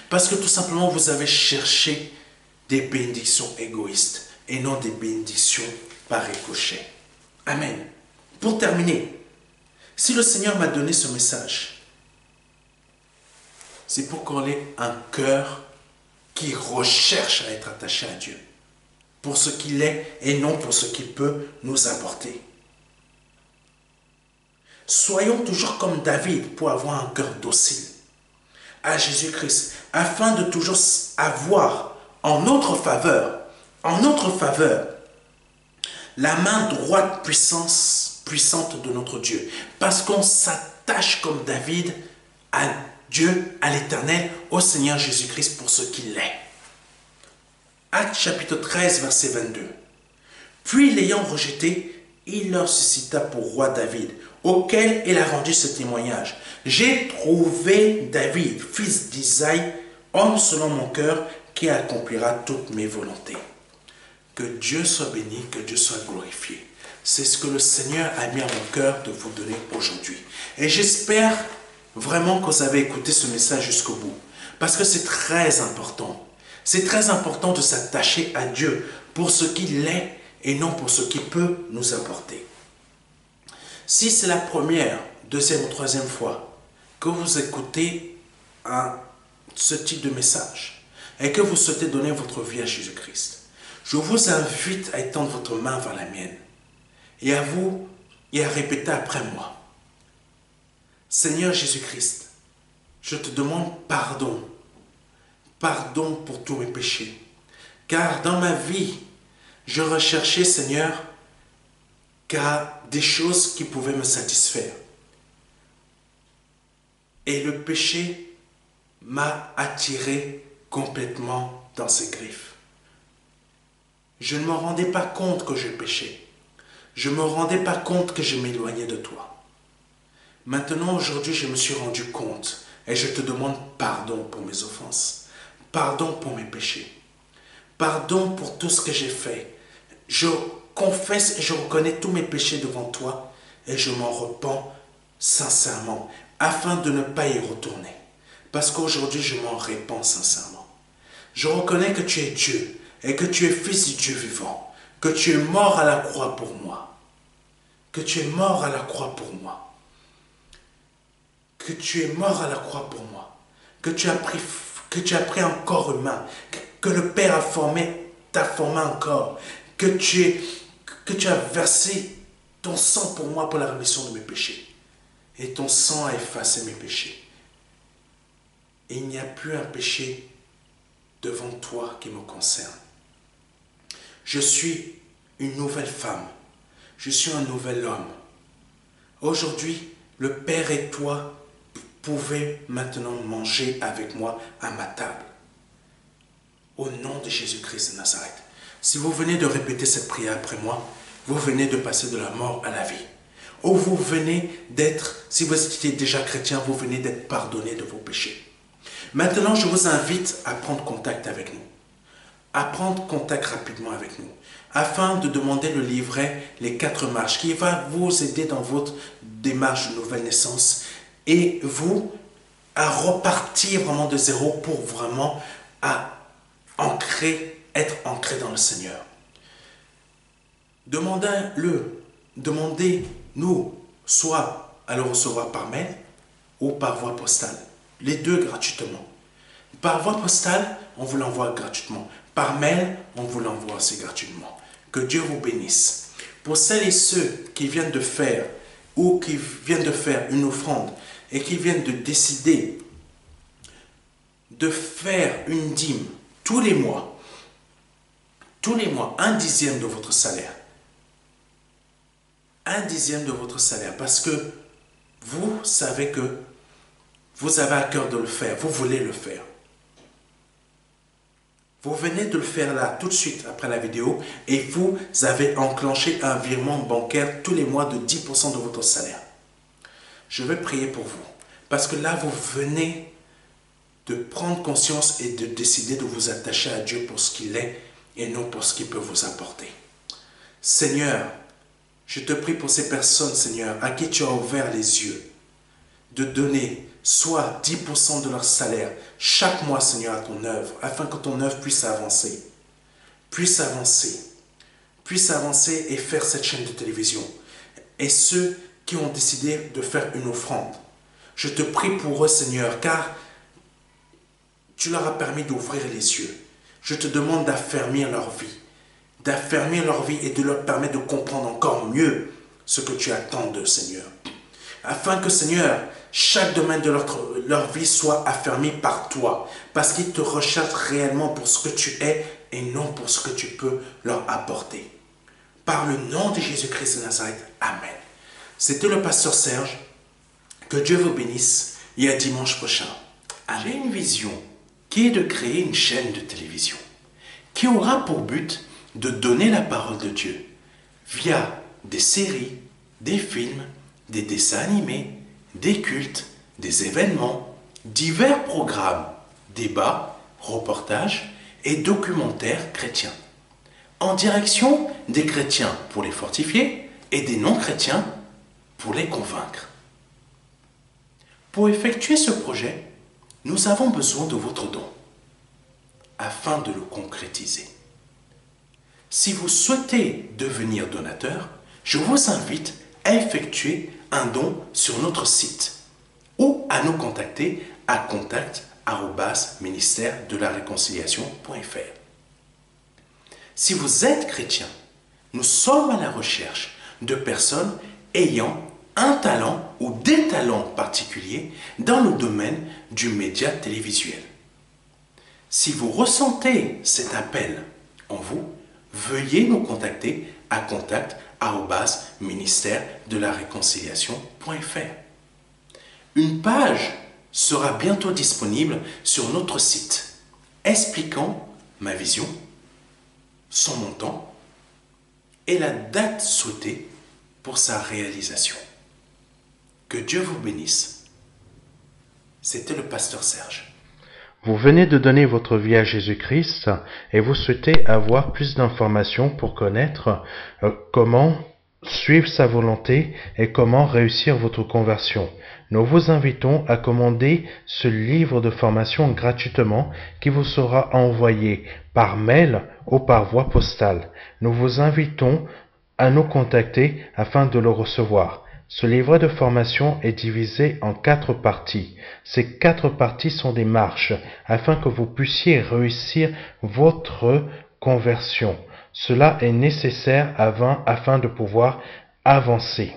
[SPEAKER 1] Parce que tout simplement, vous avez cherché des bénédictions égoïstes et non des bénédictions par ricochet. Amen. Pour terminer, si le Seigneur m'a donné ce message, c'est pour qu'on ait un cœur qui recherche à être attaché à Dieu, pour ce qu'il est et non pour ce qu'il peut nous apporter. Soyons toujours comme David pour avoir un cœur docile à Jésus-Christ, afin de toujours avoir en notre faveur, la main droite puissante de notre Dieu. Parce qu'on s'attache comme David à Dieu, à l'Éternel, au Seigneur Jésus-Christ pour ce qu'il est. Actes chapitre 13, verset 22. Puis l'ayant rejeté, il leur suscita pour roi David, auquel il a rendu ce témoignage. J'ai trouvé David, fils d'Isaïe, homme selon mon cœur, qui accomplira toutes mes volontés. Que Dieu soit béni, que Dieu soit glorifié. C'est ce que le Seigneur a mis à mon cœur de vous donner aujourd'hui. Et j'espère vraiment que vous avez écouté ce message jusqu'au bout. Parce que c'est très important. C'est très important de s'attacher à Dieu pour ce qu'il est et non pour ce qu'il peut nous apporter. Si c'est la première, deuxième ou troisième fois que vous écoutez ce type de message et que vous souhaitez donner votre vie à Jésus-Christ, je vous invite à étendre votre main vers la mienne et à répéter après moi. Seigneur Jésus-Christ, je te demande pardon. Pardon pour tous mes péchés. Car dans ma vie, je recherchais, Seigneur, qu'à des choses qui pouvaient me satisfaire. Et le péché m'a attiré complètement dans ses griffes. Je ne me rendais pas compte que je péchais. Je ne me rendais pas compte que je m'éloignais de toi. Maintenant, aujourd'hui, je me suis rendu compte et je te demande pardon pour mes offenses. Pardon pour mes péchés. Pardon pour tout ce que j'ai fait. Je confesse et je reconnais tous mes péchés devant toi et je m'en repens sincèrement afin de ne pas y retourner. Parce qu'aujourd'hui, je m'en répands sincèrement. Je reconnais que tu es Dieu et que tu es fils du Dieu vivant, que tu es mort à la croix pour moi, que tu es mort à la croix pour moi, que tu es mort à la croix pour moi, que tu as pris un corps humain, que le Père t'a formé un corps, que tu as versé ton sang pour moi pour la rémission de mes péchés. Et ton sang a effacé mes péchés. Et il n'y a plus un péché devant toi qui me concerne. Je suis une nouvelle femme. Je suis un nouvel homme. Aujourd'hui, le Père et toi pouvez maintenant manger avec moi à ma table. Au nom de Jésus-Christ de Nazareth. Si vous venez de répéter cette prière après moi, vous venez de passer de la mort à la vie. Ou vous venez d'être, si vous étiez déjà chrétien, vous venez d'être pardonné de vos péchés. Maintenant, je vous invite à prendre contact avec nous. à prendre contact rapidement avec nous, afin de demander le livret Les 4 marches, qui va vous aider dans votre démarche de nouvelle naissance et vous à repartir vraiment de zéro pour vraiment être ancré dans le Seigneur. Demandez-nous soit à le recevoir par mail ou par voie postale. Les deux gratuitement. Par voie postale, on vous l'envoie gratuitement. Par mail, on vous l'envoie aussi gratuitement. Que Dieu vous bénisse. Pour celles et ceux qui viennent de faire ou qui viennent de faire une offrande et qui viennent de décider de faire une dîme tous les mois, 1/10 de votre salaire. 1/10 de votre salaire, parce que vous savez que vous avez à cœur de le faire, vous voulez le faire. Vous venez de le faire là, tout de suite après la vidéo, et vous avez enclenché un virement bancaire tous les mois de 10% de votre salaire. Je vais prier pour vous, parce que là, vous venez de prendre conscience et de décider de vous attacher à Dieu pour ce qu'il est et non pour ce qu'il peut vous apporter. Seigneur, je te prie pour ces personnes, Seigneur, à qui tu as ouvert les yeux, de donner soit 10% de leur salaire chaque mois, Seigneur, à ton œuvre, afin que ton œuvre puisse avancer et faire cette chaîne de télévision. Et ceux qui ont décidé de faire une offrande, je te prie pour eux, Seigneur, car tu leur as permis d'ouvrir les yeux. Je te demande d'affermir leur vie et de leur permettre de comprendre encore mieux ce que tu attends d'eux, Seigneur. Afin que, Seigneur, chaque domaine de leur vie soit affermi par toi, parce qu'ils te recherchent réellement pour ce que tu es et non pour ce que tu peux leur apporter. Par le nom de Jésus-Christ de Nazareth, Amen. C'était le pasteur Serge. Que Dieu vous bénisse et à dimanche prochain. J'ai une vision qui est de créer une chaîne de télévision qui aura pour but de donner la parole de Dieu via des séries, des films, des dessins animés, des cultes, des événements, divers programmes, débats, reportages et documentaires chrétiens, en direction des chrétiens pour les fortifier et des non-chrétiens pour les convaincre. Pour effectuer ce projet, nous avons besoin de votre don afin de le concrétiser. Si vous souhaitez devenir donateur, je vous invite à effectuer un don sur notre site ou à nous contacter à contact@ministère-de-la-réconciliation.fr. Si vous êtes chrétien, nous sommes à la recherche de personnes ayant un talent ou des talents particuliers dans le domaine du média télévisuel. Si vous ressentez cet appel en vous, veuillez nous contacter à contact@ministère-de-la-réconciliation.fr. Une page sera bientôt disponible sur notre site expliquant ma vision, son montant et la date souhaitée pour sa réalisation. Que Dieu vous bénisse. C'était le pasteur Serge.
[SPEAKER 2] Vous venez de donner votre vie à Jésus-Christ et vous souhaitez avoir plus d'informations pour connaître comment suivre sa volonté et comment réussir votre conversion. Nous vous invitons à commander ce livre de formation gratuitement qui vous sera envoyé par mail ou par voie postale. Nous vous invitons à nous contacter afin de le recevoir. Ce livret de formation est divisé en 4 parties. Ces 4 parties sont des marches afin que vous puissiez réussir votre conversion. Cela est nécessaire afin de pouvoir avancer.